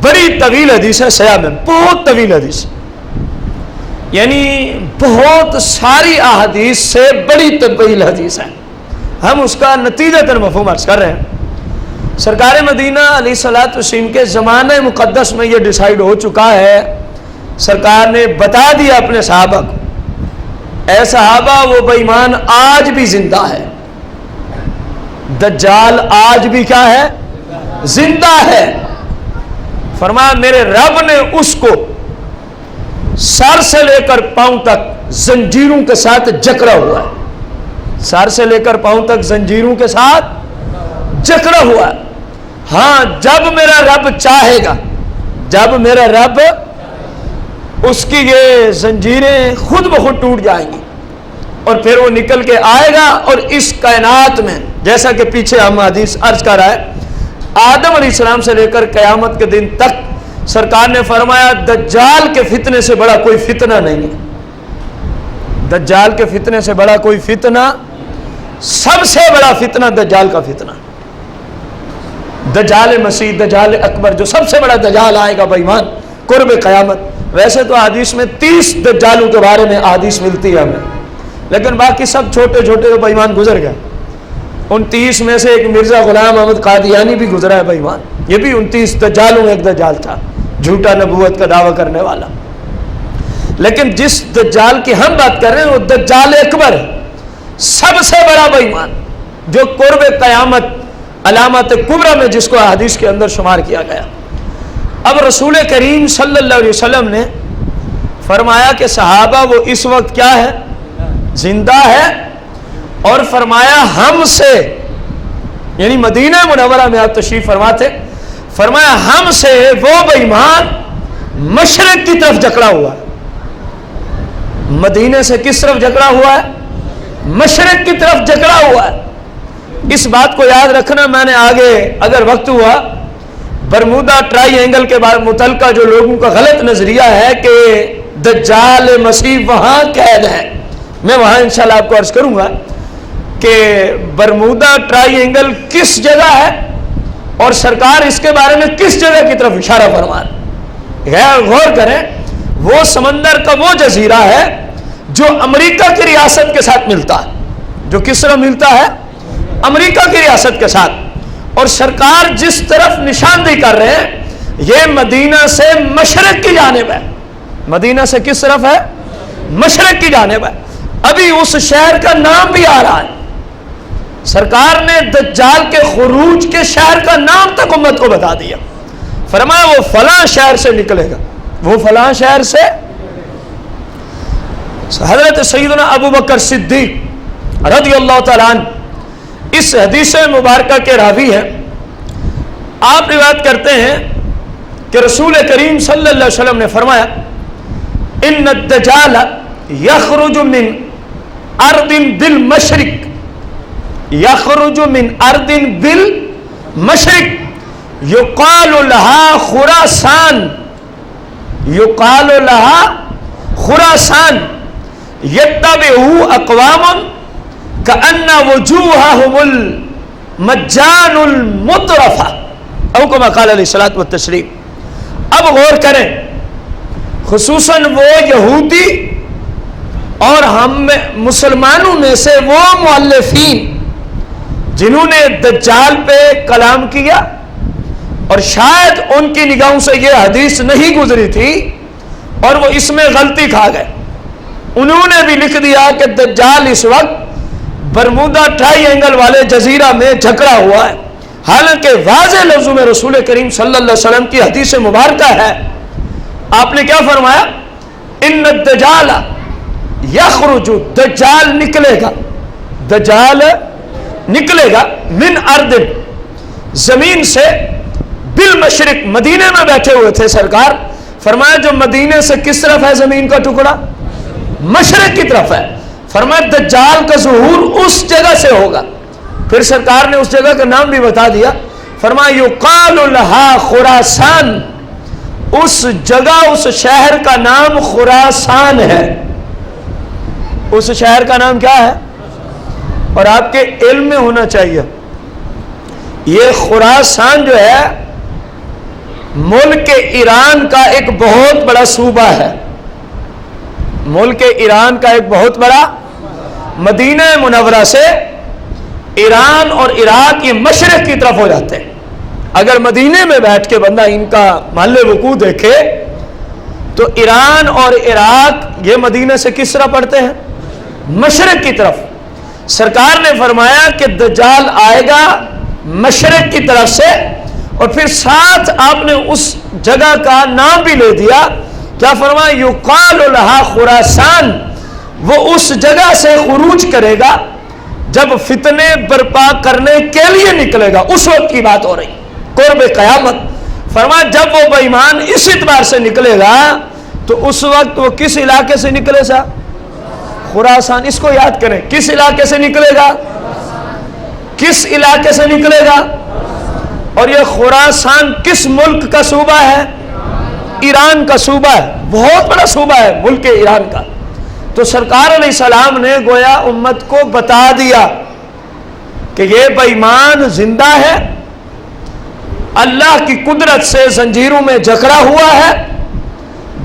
بڑی طویل حدیث ہے، سیاہ میں بہت طویل حدیث، یعنی بہت ساری احادیث سے بڑی طویل حدیث ہے، ہم اس کا نتیجتاً مفہوم عرض کر رہے ہیں۔ سرکار مدینہ علیہ الصلوۃ والتسلیم کے زمانہ مقدس میں یہ ڈیسائیڈ ہو چکا ہے، سرکار نے بتا دیا اپنے صحابہ کو، اے صحابہ وہ بے ایمان آج بھی زندہ ہے، دجال آج بھی کیا ہے؟ زندہ ہے۔ فرمایا میرے رب نے اس کو سر سے لے کر پاؤں تک زنجیروں کے ساتھ جکڑا ہوا ہے، سر سے لے کر پاؤں تک زنجیروں کے ساتھ جکڑا ہوا ہے۔ ہاں جب میرا رب چاہے گا، جب میرا رب، اس کی یہ زنجیریں خود بخود ٹوٹ جائیں گی اور پھر وہ نکل کے آئے گا، اور اس کائنات میں جیسا کہ پیچھے ہم حدیث عرض کر رہا ہے، آدم علیہ السلام سے لے کر قیامت کے دن تک سرکار نے فرمایا دجال کے فتنے سے بڑا کوئی فتنہ نہیں ہے، دجال کے فتنے سے بڑا کوئی فتنہ، سب سے بڑا فتنہ دجال کا فتنہ، دجال مسیح، دجال اکبر، جو سب سے بڑا دجال آئے گا بے ایمان قرب قیامت۔ ویسے تو حدیث میں 30 دجالوں کے بارے میں حدیث ملتی ہے ہمیں، لیکن باقی سب چھوٹے چھوٹے بے ایمان گزر گئے، ان 30 میں سے ایک مرزا غلام احمد قادیانی بھی گزرا ہے بے ایمان، یہ بھی 29 دجالوں میں ایک دجال تھا، جھوٹا نبوت کا دعویٰ کرنے والا۔ لیکن جس دجال کی ہم بات کر رہے ہیں وہ دجال اکبر ہے، سب سے بڑا بے ایمان، جو قرب قیامت علامات کبریٰ میں جس کو حدیث کے اندر شمار کیا گیا۔ اب رسول کریم صلی اللہ علیہ وسلم نے فرمایا کہ صحابہ وہ اس وقت کیا ہے؟ زندہ ہے، اور فرمایا ہم سے، یعنی مدینہ منورہ میں آپ تشریف فرما تھے، فرمایا ہم سے وہ بے ایمان مشرق کی طرف جکڑا ہوا ہے۔ مدینے سے کس طرف جکڑا ہوا ہے؟ مشرق کی طرف جکڑا ہوا ہے۔ اس بات کو یاد رکھنا، میں نے آگے اگر وقت ہوا برمودا ٹرائی اینگل کے بارے متعلقہ جو لوگوں کا غلط نظریہ ہے کہ دجال مسیح وہاں قید ہے، میں وہاں انشاءاللہ آپ کو عرض کروں گا کہ برمودا ٹرائی اینگل کس جگہ ہے اور سرکار اس کے بارے میں کس جگہ کی طرف اشارہ فرما رہے۔ غور کریں، وہ سمندر کا وہ جزیرہ ہے جو امریکہ کی ریاست کے ساتھ ملتا ہے، جو کس طرح ملتا ہے؟ امریکہ کی ریاست کے ساتھ۔ اور سرکار جس طرف نشاندہی کر رہے ہیں یہ مدینہ سے مشرق کی جانب ہے. مدینہ سے کس طرف ہے؟ مشرق کی جانب ہے. ابھی اس شہر کا نام بھی آ رہا ہے. سرکار نے دجال کے خروج کے شہر کا نام تک امت کو بتا دیا. فرمایا وہ فلاں شہر سے نکلے گا. وہ فلاں شہر سے. حضرت سیدنا ابو بکر صدیق رضی اللہ تعالیٰ عنہ اس حدیث مبارکہ کے راوی ہیں. آپ روایت کرتے ہیں کہ رسول کریم صلی اللہ علیہ وسلم نے فرمایا ان الدجال یخرج من ارض بالمشرق یخرج من ارض بالمشرق یقال لها خراسان یقال لها خراسان یتبعه اقوام کأن وجوہہم المجان المطرفہ او کما قال علیہ الصلوۃ والتسلیم. اب غور کریں, خصوصاً وہ یہودی اور ہم مسلمانوں میں سے وہ مؤلفین جنہوں نے دجال پہ کلام کیا اور شاید ان کی نگاہوں سے یہ حدیث نہیں گزری تھی اور وہ اس میں غلطی کھا گئے. انہوں نے بھی لکھ دیا کہ دجال اس وقت برمودا ٹرائی اینگل والے جزیرہ میں جھکڑا ہوا ہے. حالانکہ واضح لفظوں میں رسول کریم صلی اللہ علیہ وسلم کی حدیث مبارکہ ہے. آپ نے کیا فرمایا؟ ان الدجال یخرج, دجال نکلے گا, دجال نکلے گا من ارض, زمین سے, بالمشرق, مدینے میں بیٹھے ہوئے تھے سرکار. فرمایا جو مدینے سے کس طرف ہے زمین کا ٹکڑا؟ مشرق کی طرف ہے. فرمایا دجال کا ظہور اس جگہ سے ہوگا. پھر سرکار نے اس جگہ کا نام بھی بتا دیا. فرمایا یقال لها خراسان, اس جگہ اس شہر کا نام خراسان ہے. اس شہر کا نام کیا ہے؟ اور آپ کے علم میں ہونا چاہیے یہ خراسان جو ہے ملک ایران کا ایک بہت بڑا صوبہ ہے. ملک ایران کا ایک بہت بڑا, مدینہ منورہ سے ایران اور عراق یہ مشرق کی طرف ہو جاتے ہیں. اگر مدینے میں بیٹھ کے بندہ ان کا محل وقوع دیکھے تو ایران اور عراق یہ مدینہ سے کس طرح پڑتے ہیں؟ مشرق کی طرف. سرکار نے فرمایا کہ دجال آئے گا مشرق کی طرف سے, اور پھر ساتھ آپ نے اس جگہ کا نام بھی لے دیا. کیا فرمایا؟ یقال لها خراسان, وہ اس جگہ سے خروج کرے گا جب فتنے برپا کرنے کے لیے نکلے گا. اس وقت کی بات ہو رہی, قرب قیامت. فرمایا جب وہ بے ایمان اس اعتبار سے نکلے گا تو اس وقت وہ کس علاقے سے نکلے گا؟ خراسان. اس کو یاد کریں, کس علاقے سے نکلے گا؟ کس علاقے سے نکلے گا؟ اور یہ خراسان کس ملک کا صوبہ ہے؟ ایران کا صوبہ ہے. بہت بڑا صوبہ ہے ملک ایران کا. تو سرکار علیہ السلام نے گویا امت کو بتا دیا کہ یہ بے ایمان زندہ ہے, اللہ کی قدرت سے زنجیروں میں جکڑا ہوا ہے.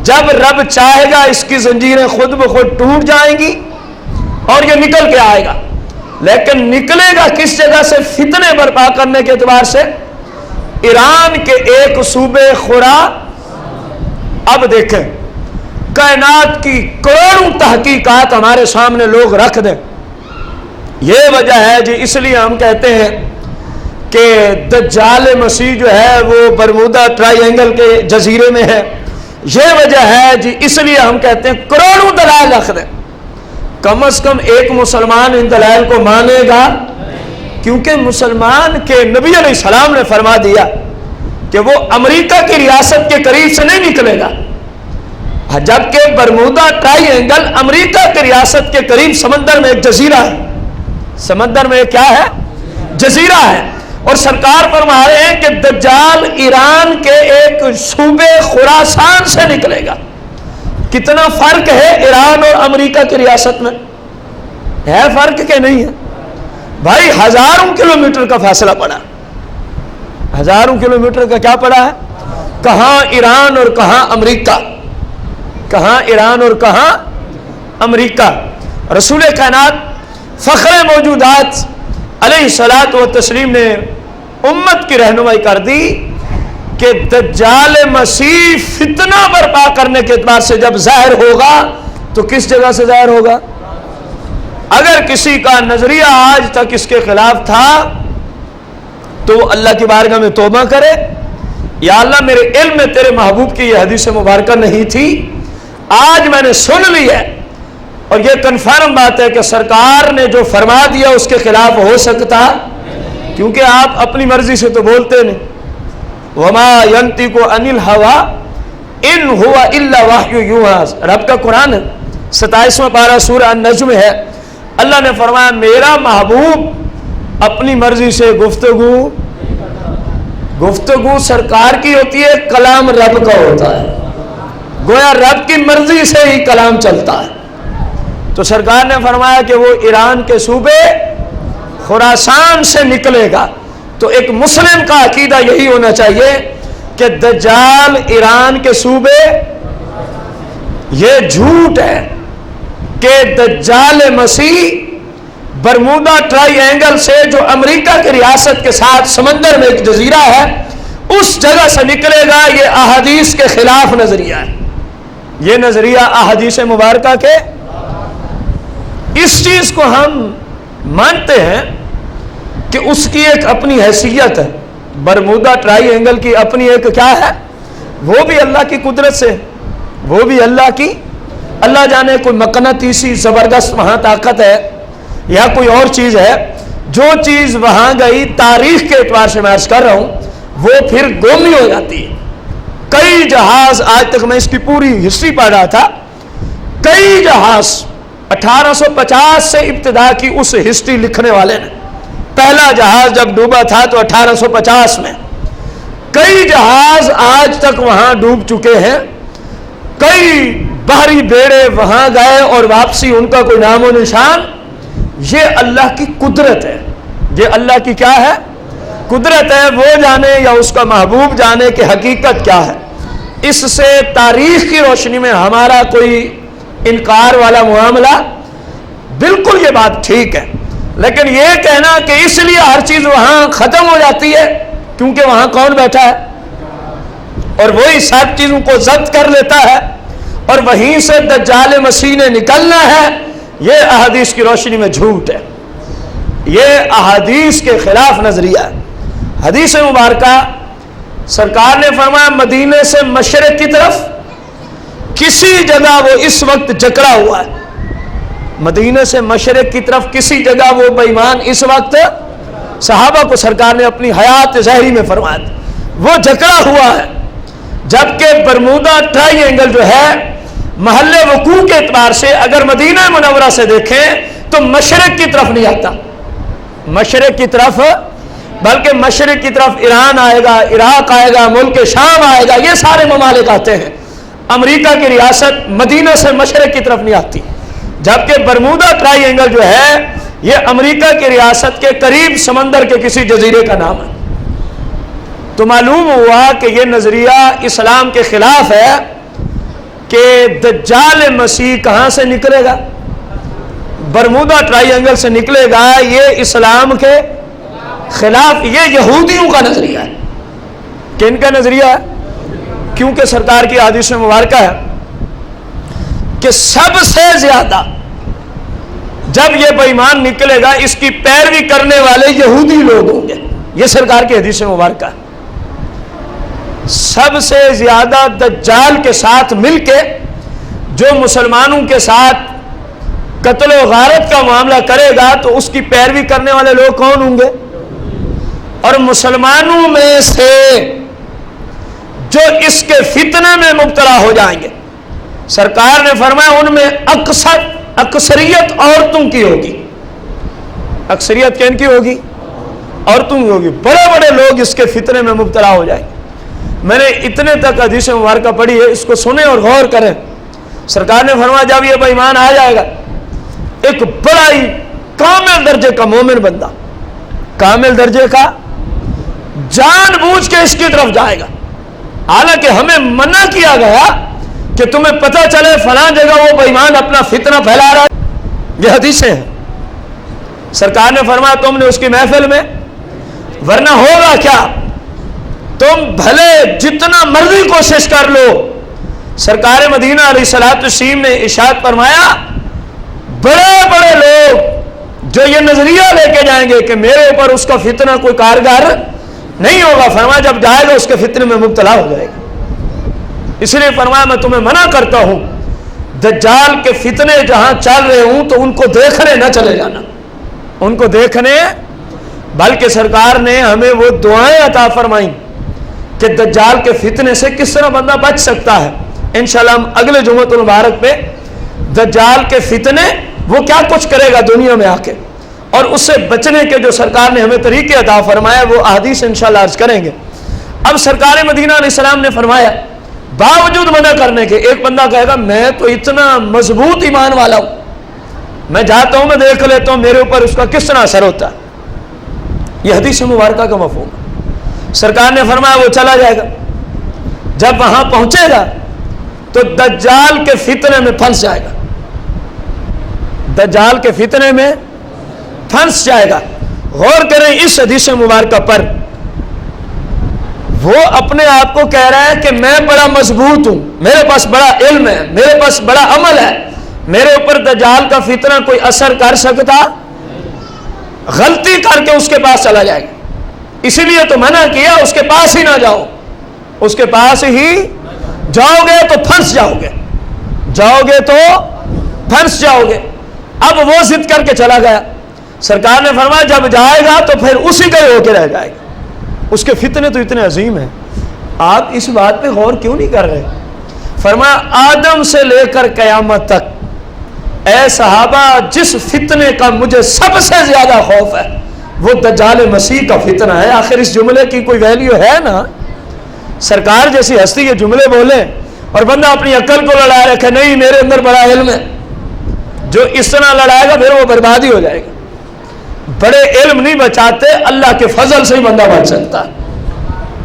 جب رب چاہے گا اس کی زنجیریں خود بخود ٹوٹ جائیں گی اور یہ نکل کے آئے گا. لیکن نکلے گا کس جگہ سے؟ فتنے برپا کرنے کے اعتبار سے ایران کے ایک صوبے خورا. اب دیکھیں کائنات کی کروڑوں تحقیقات ہمارے سامنے لوگ رکھ دیں. یہ وجہ ہے جی, اس لیے ہم کہتے ہیں کہ دجال مسیح جو ہے وہ برمودا ٹرائی اینگل کے جزیرے میں ہے. یہ وجہ ہے جی, اس لیے ہم کہتے ہیں کروڑوں دلائل رکھ دیں. کم از کم ایک مسلمان ان دلائل کو مانے گا, کیونکہ مسلمان کے نبی علیہ السلام نے فرما دیا کہ وہ امریکہ کی ریاست کے قریب سے نہیں نکلے گا, جبکہ برمودا ٹرائی اینگل امریکہ کی ریاست کے قریب سمندر میں ایک جزیرہ ہے. سمندر میں کیا ہے؟ جزیرہ ہے. اور سرکار فرما رہے ہیں کہ دجال ایران کے ایک صوبے خراسان سے نکلے گا. کتنا فرق ہے ایران اور امریکہ کی ریاست میں؟ ہے فرق کہ نہیں ہے بھائی؟ ہزاروں کلومیٹر کا فاصلہ پڑا, ہزاروں کلومیٹر کا کیا پڑا ہے؟ کہاں ایران اور کہاں امریکہ, کہاں ایران اور کہاں امریکہ. رسول کائنات فخر موجودات علیہ الصلوۃ والتسلیم نے امت کی رہنمائی کر دی کہ دجال مسیح فتنہ برپا کرنے کے اعتبار سے جب ظاہر ہوگا تو کس جگہ سے ظاہر ہوگا؟ اگر کسی کا نظریہ آج تک اس کے خلاف تھا تو وہ اللہ کی بارگاہ میں توبہ کرے، یا اللہ میرے علم میں تیرے محبوب کی یہ حدیث مبارکہ نہیں تھی، آج میں نے سن لی ہے اور یہ کنفرم بات ہے کہ سرکار نے جو فرما دیا اس کے خلاف ہو سکتا، کیونکہ آپ اپنی مرضی سے تو بولتے نہیں۔ وما ينطق عن الهوى ان هو الا وحی یوحى، رب کا قرآن ہے، 27واں پارہ سورہ النجم ہے۔ اللہ نے فرمایا میرا محبوب اپنی مرضی سے گفتگو سرکار کی ہوتی ہے، کلام رب کا ہوتا ہے، گویا رب کی مرضی سے ہی کلام چلتا ہے۔ تو سرکار نے فرمایا کہ وہ ایران کے صوبے خراسان سے نکلے گا، تو ایک مسلم کا عقیدہ یہی ہونا چاہیے کہ دجال ایران کے صوبے، یہ جھوٹ ہے کہ دجال مسیح برمودا ٹرائی اینگل سے جو امریکہ کی ریاست کے ساتھ سمندر میں ایک جزیرہ ہے اس جگہ سے نکلے گا، یہ احادیث کے خلاف نظریہ ہے، یہ نظریہ احادیث مبارکہ کے۔ اس چیز کو ہم مانتے ہیں کہ اس کی ایک اپنی حیثیت ہے، برمودا ٹرائی اینگل کی اپنی ایک کیا ہے، وہ بھی اللہ کی قدرت سے، وہ بھی اللہ کی، اللہ جانے کوئی مقناطیسی زبردست وہاں طاقت ہے یا کوئی اور چیز ہے، جو چیز وہاں گئی تاریخ کے اعتبار سے میں عرض کر رہا ہوں وہ پھر گم ہو جاتی ہے۔ کئی جہاز، آج تک میں اس کی پوری ہسٹری پڑھ رہا تھا، کئی جہاز 1850 سے ابتدا کی اس ہسٹری لکھنے والے نے، پہلا جہاز جب ڈوبا تھا تو 1850 میں، کئی جہاز آج تک وہاں ڈوب چکے ہیں، کئی بحری بیڑے وہاں گئے اور واپسی ان کا کوئی نام و نشان۔ یہ اللہ کی قدرت ہے، یہ اللہ کی کیا ہے؟ قدرت ہے، وہ جانے یا اس کا محبوب جانے کہ حقیقت کیا ہے۔ اس سے تاریخ کی روشنی میں ہمارا کوئی انکار والا معاملہ، بالکل یہ بات ٹھیک ہے، لیکن یہ کہنا کہ اس لیے ہر چیز وہاں ختم ہو جاتی ہے کیونکہ وہاں کون بیٹھا ہے اور وہی سب چیزوں کو ضبط کر لیتا ہے اور وہیں سے دجال مسیح نے نکلنا ہے، یہ احادیث کی روشنی میں جھوٹ ہے، یہ احادیث کے خلاف نظریہ ہے۔ حدیث مبارکہ سرکار نے فرمایا مدینے سے مشرق کی طرف کسی جگہ وہ اس وقت جکڑا ہوا ہے، مدینے سے مشرق کی طرف کسی جگہ وہ بے ایمان اس وقت، صحابہ کو سرکار نے اپنی حیات ظاہری میں فرمایا وہ جکڑا ہوا ہے، جبکہ برمودا ٹرائی اینگل جو ہے محل وقوع کے اعتبار سے اگر مدینہ منورہ سے دیکھیں تو مشرق کی طرف نہیں آتا، مشرق کی طرف، بلکہ مشرق کی طرف ایران آئے گا، عراق آئے گا، ملک شام آئے گا، یہ سارے ممالک آتے ہیں، امریکہ کی ریاست مدینہ سے مشرق کی طرف نہیں آتی، جبکہ برمودا ٹرائی اینگل جو ہے یہ امریکہ کی ریاست کے قریب سمندر کے کسی جزیرے کا نام ہے۔ تو معلوم ہوا کہ یہ نظریہ اسلام کے خلاف ہے کہ دجال مسیح کہاں سے نکلے گا؟ برمودا ٹرائی اینگل سے نکلے گا، یہ اسلام کے خلاف، یہ یہودیوں کا نظریہ ہے۔ کن کا نظریہ ہے؟ کیونکہ سرکار کی حدیث میں مبارکہ ہے کہ سب سے زیادہ جب یہ بے ایمان نکلے گا اس کی پیروی کرنے والے یہودی لوگ ہوں گے، یہ سرکار کی حدیث میں مبارکہ ہے۔ سب سے زیادہ دجال کے ساتھ مل کے جو مسلمانوں کے ساتھ قتل و غارت کا معاملہ کرے گا تو اس کی پیروی کرنے والے لوگ کون ہوں گے؟ اور مسلمانوں میں سے جو اس کے فتنے میں مبتلا ہو جائیں گے، سرکار نے فرمایا ان میں اکثریت عورتوں کی ہوگی۔ اکثریت کن کی ہوگی؟ عورتوں کی ہوگی۔ بڑے بڑے لوگ اس کے فتنے میں مبتلا ہو جائیں گے۔ میں نے اتنے تک حدیث مبارکہ پڑھی ہے، اس کو سنیں اور غور کریں۔ سرکار نے فرمایا جب یہ بے ایمان آ جائے گا، ایک بڑا ہی کامل درجے کا مومن بندہ، کامل درجے کا، جان بوجھ کے اس کی طرف جائے گا، حالانکہ ہمیں منع کیا گیا کہ تمہیں پتہ چلے فلاں جگہ وہ بے ایمان اپنا فتنہ پھیلا رہا ہے، یہ حدیثیں ہیں۔ سرکار نے فرمایا تم نے اس کی محفل میں ورنہ ہوگا کیا؟ تم بھلے جتنا مرضی کوشش کر لو. سرکار مدینہ علیہ الصلوۃ والتسلیم نے ارشاد فرمایا بڑے بڑے لوگ جو یہ نظریہ لے کے جائیں گے کہ میرے اوپر اس کا فتنہ کوئی کارگر نہیں ہوگا، فرمایا جب جائے گا اس کے فتنے میں مبتلا ہو جائے گا. اس لیے فرمایا میں تمہیں منع کرتا ہوں دجال کے فتنے جہاں چل رہے ہوں تو ان کو دیکھنے نہ چلے جانا، ان کو دیکھنے. بلکہ سرکار نے ہمیں وہ دعائیں عطا فرمائیں کہ دجال کے فتنے سے کس طرح بندہ بچ سکتا ہے. انشاءاللہ ہم اگلے جمعۃ المبارک پہ دجال کے فتنے وہ کیا کچھ کرے گا دنیا میں آ کے اور اس سے بچنے کے جو سرکار نے ہمیں طریقے عطا فرمایا وہ احادیث انشاءاللہ عرض کریں گے. اب سرکار مدینہ علیہ السلام نے فرمایا باوجود منع کرنے کے، ایک بندہ کہے گا میں تو اتنا مضبوط ایمان والا ہوں، میں جاتا ہوں میں دیکھ لیتا ہوں میرے اوپر اس کا کس طرح اثر ہوتا ہے. یہ حدیث مبارکہ کا مفہوم ہے. سرکار نے فرمایا وہ چلا جائے گا، جب وہاں پہنچے گا تو دجال کے فتنے میں پھنس جائے گا، دجال کے فتنے میں پھنس جائے گا. غور کریں اس حدیث مبارکہ پر. وہ اپنے آپ کو کہہ رہا ہے کہ میں بڑا مضبوط ہوں، میرے پاس بڑا علم ہے، میرے پاس بڑا عمل ہے، میرے اوپر دجال کا فتنہ کوئی اثر کر سکتا. غلطی کر کے اس کے پاس چلا جائے گا. اسی لیے تو منع کیا اس کے پاس ہی نہ جاؤ، اس کے پاس ہی جاؤ گے تو پھنس جاؤ گے، جاؤ گے تو پھنس جاؤ گے. اب وہ ضد کر کے چلا گیا. سرکار نے فرمایا جب جائے گا تو پھر اسی کا ہی ہو کے رہ جائے گا. اس کے فتنے تو اتنے عظیم ہیں، آپ اس بات پہ غور کیوں نہیں کر رہے؟ فرمایا آدم سے لے کر قیامت تک اے صحابہ جس فتنے کا مجھے سب سے زیادہ خوف ہے وہ دجال مسیح کا فتنہ ہے. آخر اس جملے کی کوئی ویلیو ہے نا؟ سرکار جیسی ہستی یہ جملے بولے اور بندہ اپنی عقل کو لڑائے رکھے نہیں میرے اندر بڑا علم ہے، جو اس طرح لڑائے گا پھر وہ بربادی ہو جائے گا. بڑے علم نہیں بچاتے، اللہ کے فضل سے ہی بندہ بچ سکتا ہے.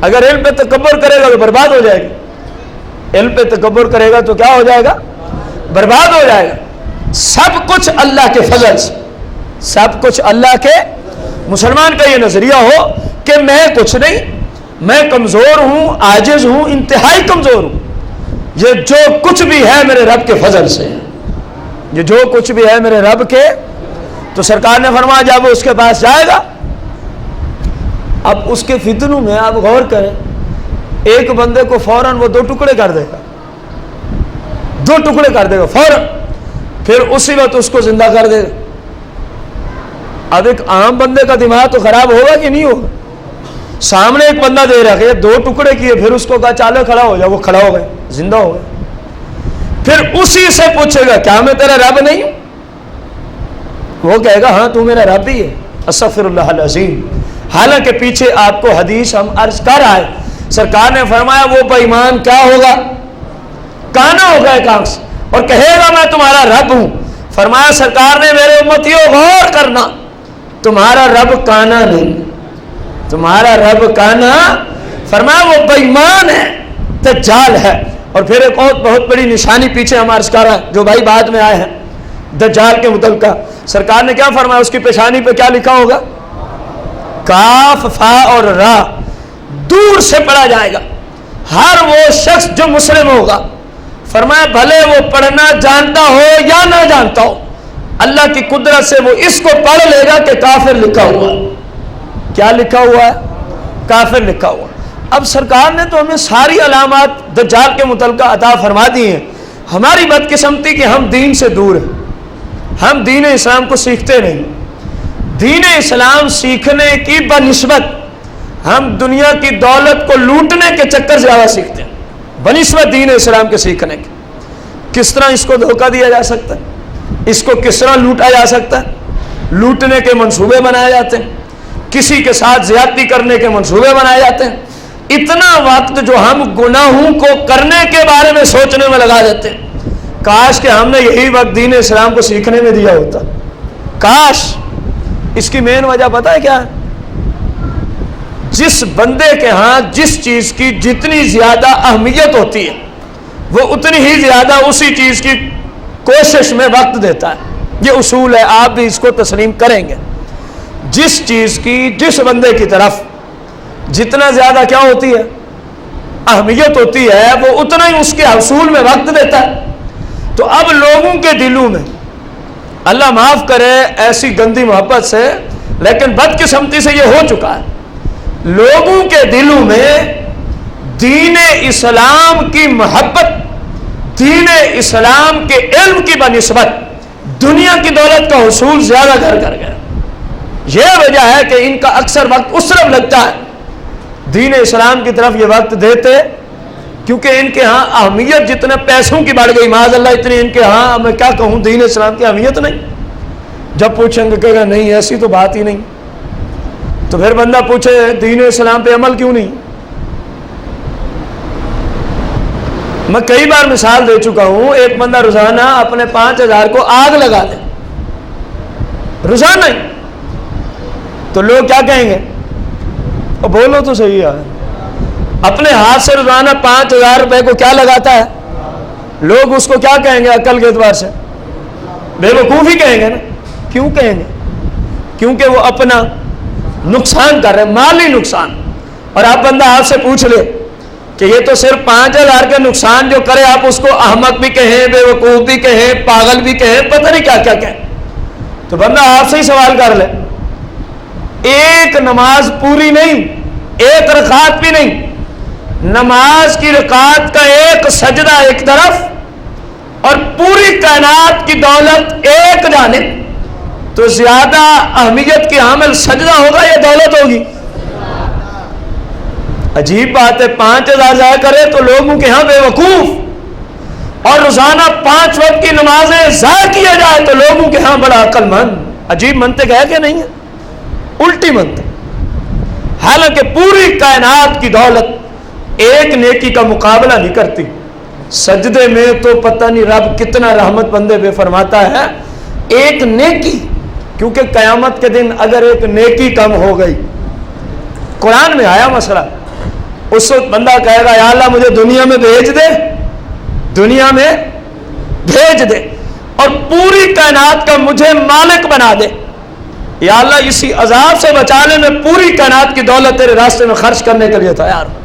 اگر علم پہ تکبر کرے گا تو برباد ہو جائے گا، علم پہ تکبر کرے گا تو کیا ہو جائے گا؟ برباد ہو جائے گا. سب کچھ اللہ کے فضل سے، سب کچھ اللہ کے. مسلمان کا یہ نظریہ ہو کہ میں کچھ نہیں، میں کمزور ہوں، عاجز ہوں، انتہائی کمزور ہوں، یہ جو کچھ بھی ہے میرے رب کے فضل سے، یہ جو کچھ بھی ہے میرے رب کے. تو سرکار نے فرمایا جب وہ اس کے پاس جائے گا، اب اس کے فتنوں میں آپ غور کریں، ایک بندے کو فوراً وہ 2 ٹکڑے کر دے گا، 2 ٹکڑے کر دے گا فوراً، پھر اسی وقت اس کو زندہ کر دے گا. اب ایک عام بندے کا دماغ تو خراب ہوگا کہ نہیں ہوگا؟ سامنے ایک بندہ دے رکھے 2 ٹکڑے کیے، پھر اس کو کہا چالو کھڑا ہو جا، وہ کھڑا ہو گئے، زندہ ہو گئے. پھر اسی سے پوچھے گا کیا میں تیرا رب نہیں ہوں؟ وہ کہے گا ہاں تو میرا رب ہی ہے. استغفر اللہ العظیم. حالانکہ پیچھے آپ کو حدیث ہم عرض کر آئے، سرکار نے فرمایا وہ بے ایمان کیا ہوگا؟ کانا ہوگا ایک آنکھ سے اور کہے گا میں تمہارا رب ہوں. فرمایا سرکار نے میرے امتیوں غور کرنا، تمہارا رب کانا نہیں، تمہارا رب کانا. فرمایا وہ بے ایمان ہے، دجال ہے. اور پھر ایک اور بہت بڑی نشانی پیچھے ہم عرض کر رہا ہے جو بھائی بعد میں آئے ہیں دجال کے متعلقہ. سرکار نے کیا فرمایا؟ اس کی پیشانی پہ کیا لکھا ہوگا؟ کاف فا اور را دور سے پڑھا جائے گا. ہر وہ شخص جو مسلم ہوگا، فرمایا بھلے وہ پڑھنا جانتا ہو یا نہ جانتا ہو، اللہ کی قدرت سے وہ اس کو پڑھ لے گا کہ کافر لکھا ہوا. کیا لکھا ہوا ہے؟ کافر لکھا ہوا. اب سرکار نے تو ہمیں ساری علامات دجال کے متعلقہ عطا فرما دی ہیں. ہماری بدقسمتی کہ ہم دین سے دور ہیں، ہم دین اسلام کو سیکھتے نہیں. دین اسلام سیکھنے کی بنسبت ہم دنیا کی دولت کو لوٹنے کے چکر سے زیادہ سیکھتے ہیں بنسبت دین اسلام کے سیکھنے کے. کس طرح اس کو دھوکہ دیا جا سکتا ہے، اس کو کس طرح لوٹا جا سکتا ہے، لوٹنے کے منصوبے بنائے جاتے ہیں، کسی کے ساتھ زیادتی کرنے کے منصوبے بنائے جاتے ہیں. اتنا وقت جو ہم گناہوں کو کرنے کے بارے میں سوچنے میں لگا دیتے ہیں، کاش کہ ہم نے یہی وقت دین اسلام کو سیکھنے میں دیا ہوتا. کاش. اس کی مین وجہ پتہ ہے کیا ہے؟ جس بندے کے ہاں جس چیز کی جتنی زیادہ اہمیت ہوتی ہے وہ اتنی ہی زیادہ اسی چیز کی کوشش میں وقت دیتا ہے. یہ اصول ہے، آپ بھی اس کو تسلیم کریں گے. جس چیز کی جس بندے کی طرف جتنا زیادہ کیا ہوتی ہے اہمیت ہوتی ہے وہ اتنا ہی اس کے حصول میں وقت دیتا ہے. تو اب لوگوں کے دلوں میں اللہ معاف کرے ایسی گندی محبت سے لیکن بدقسمتی سے یہ ہو چکا ہے, لوگوں کے دلوں میں دین اسلام کی محبت, دین اسلام کے علم کی بنسبت دنیا کی دولت کا حصول زیادہ کر گیا. یہ وجہ ہے کہ ان کا اکثر وقت اس طرف لگتا ہے, دین اسلام کی طرف یہ وقت دیتے کیونکہ ان کے ہاں اہمیت جتنے پیسوں کی بڑھ گئی معاذ اللہ, اتنی ان کے ہاں میں کیا کہوں دین اسلام کی اہمیت نہیں. جب پوچھیں گے کہے گا نہیں ایسی تو بات ہی نہیں. تو پھر بندہ پوچھے دین اسلام پہ عمل کیوں نہیں. میں کئی بار مثال دے چکا ہوں, ایک بندہ روزانہ اپنے 5,000 کو آگ لگا دے روزانہ ہی, تو لوگ کیا کہیں گے؟ اور بولو تو صحیح ہے, اپنے ہاتھ سے روزانہ 5,000 روپے کو کیا لگاتا ہے, لوگ اس کو کیا کہیں گے عقل کے اعتبار سے؟ بے وقوف ہی کہیں گے نا. کیوں کہیں گے؟ کیونکہ وہ اپنا نقصان کر رہے ہیں, مالی نقصان. اور آپ بندہ آپ سے پوچھ لے کہ یہ تو صرف 5,000 کے نقصان جو کرے آپ اس کو احمق بھی کہیں, بے وقوف بھی کہیں, پاگل بھی کہیں, پتہ نہیں کیا کیا کہیں. تو بندہ آپ سے ہی سوال کر لے, ایک نماز پوری نہیں, ایک رکعت بھی نہیں, نماز کی رکعت کا ایک سجدہ ایک طرف اور پوری کائنات کی دولت ایک جانب, تو زیادہ اہمیت کی حامل سجدہ ہوگا یا دولت ہوگی؟ عجیب بات ہے, 5,000 ضائع کرے تو لوگوں کے ہاں بے وقوف, اور روزانہ 5 وقت کی نمازیں ضائع کیا جائے تو لوگوں کے ہاں بڑا عقل مند. عجیب منطق ہے کہ نہیں ہے؟ الٹی منطق. حالانکہ پوری کائنات کی دولت ایک نیکی کا مقابلہ نہیں کرتی. سجدے میں تو پتہ نہیں رب کتنا رحمت بندے پہ فرماتا ہے, ایک نیکی, کیونکہ قیامت کے دن اگر ایک نیکی کم ہو گئی, قرآن میں آیا مسئلہ, اس وقت بندہ کہے گا یا اللہ مجھے دنیا میں بھیج دے, دنیا میں بھیج دے اور پوری کائنات کا مجھے مالک بنا دے. یا اللہ اسی عذاب سے بچا لے, میں پوری کائنات کی دولت تیرے راستے میں خرچ کرنے کے لیے تیار ہوں.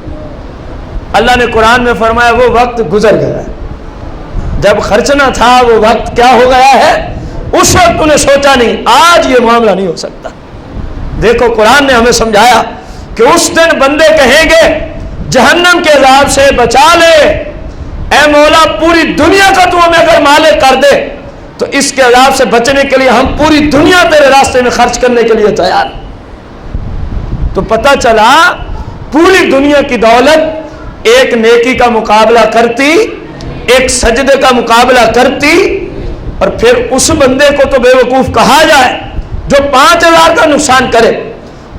اللہ نے قرآن میں فرمایا وہ وقت گزر گیا ہے, جب خرچنا تھا وہ وقت کیا ہو گیا ہے, اس وقت تو نے سوچا نہیں, آج یہ معاملہ نہیں ہو سکتا. دیکھو قرآن نے ہمیں سمجھایا کہ اس دن بندے کہیں گے جہنم کے عذاب سے بچا لے, اے مولا پوری دنیا کا تو ہمیں اگر مالک کر دے تو اس کے عذاب سے بچنے کے لیے ہم پوری دنیا تیرے راستے میں خرچ کرنے کے لیے تیار. تو پتہ چلا پوری دنیا کی دولت ایک نیکی کا مقابلہ کرتی, ایک سجدے کا مقابلہ کرتی, اور پھر اس بندے کو تو بے وقوف کہا جائے جو 5,000 کا نقصان کرے,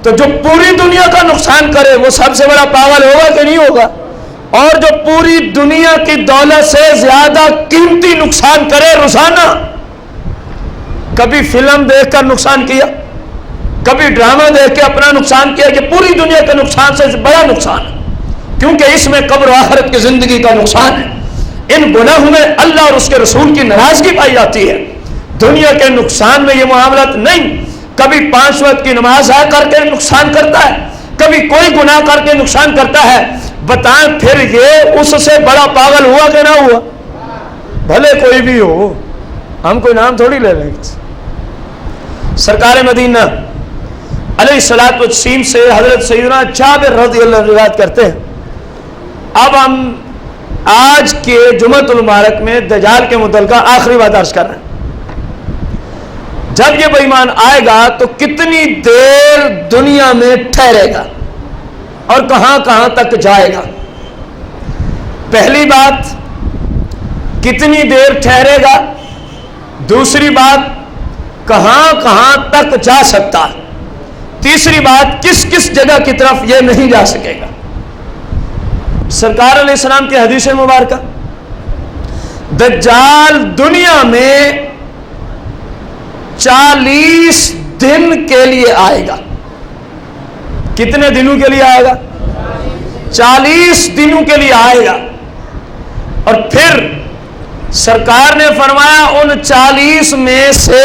تو جو پوری دنیا کا نقصان کرے وہ سب سے بڑا پاگل ہوگا کہ نہیں ہوگا؟ اور جو پوری دنیا کی دولت سے زیادہ قیمتی نقصان کرے روزانہ, کبھی فلم دیکھ کر نقصان کیا, کبھی ڈرامہ دیکھ کے اپنا نقصان کیا, کہ پوری دنیا کے نقصان سے بڑا نقصان ہے, کیونکہ اس میں قبر و آخرت کی زندگی کا نقصان ہے. ان گناہوں میں اللہ اور اس کے رسول کی ناراضگی پائی جاتی ہے. دنیا کے نقصان میں یہ معاملات نہیں. کبھی 5 وقت کی نماز آ کر کے نقصان کرتا ہے, کبھی کوئی گناہ کر کے نقصان کرتا ہے. بتائیں پھر یہ اس سے بڑا پاگل ہوا کہ نہ ہوا؟ بھلے کوئی بھی ہو, ہم کوئی نام تھوڑی لے لیں. سرکار مدینہ علیہ الصلوۃ والتسلیم سے حضرت سیدنا جابر رضی اللہ عنہ روایت کرتے ہیں. اب ہم آج کے جمعۃ المبارک میں دجال کے متعلقہ آخری بات عرض کر رہے ہیں. جب یہ بے ایمان آئے گا تو کتنی دیر دنیا میں ٹھہرے گا اور کہاں کہاں تک جائے گا؟ پہلی بات کتنی دیر ٹھہرے گا, دوسری بات کہاں کہاں تک جا سکتا ہے, تیسری بات کس کس جگہ کی طرف یہ نہیں جا سکے گا. سرکار علیہ السلام کی حدیث مبارکہ, دجال دنیا میں 40 دن کے لیے آئے گا. کتنے دنوں کے لیے آئے گا؟ 40 دنوں کے لیے آئے گا. اور پھر سرکار نے فرمایا ان 40 میں سے,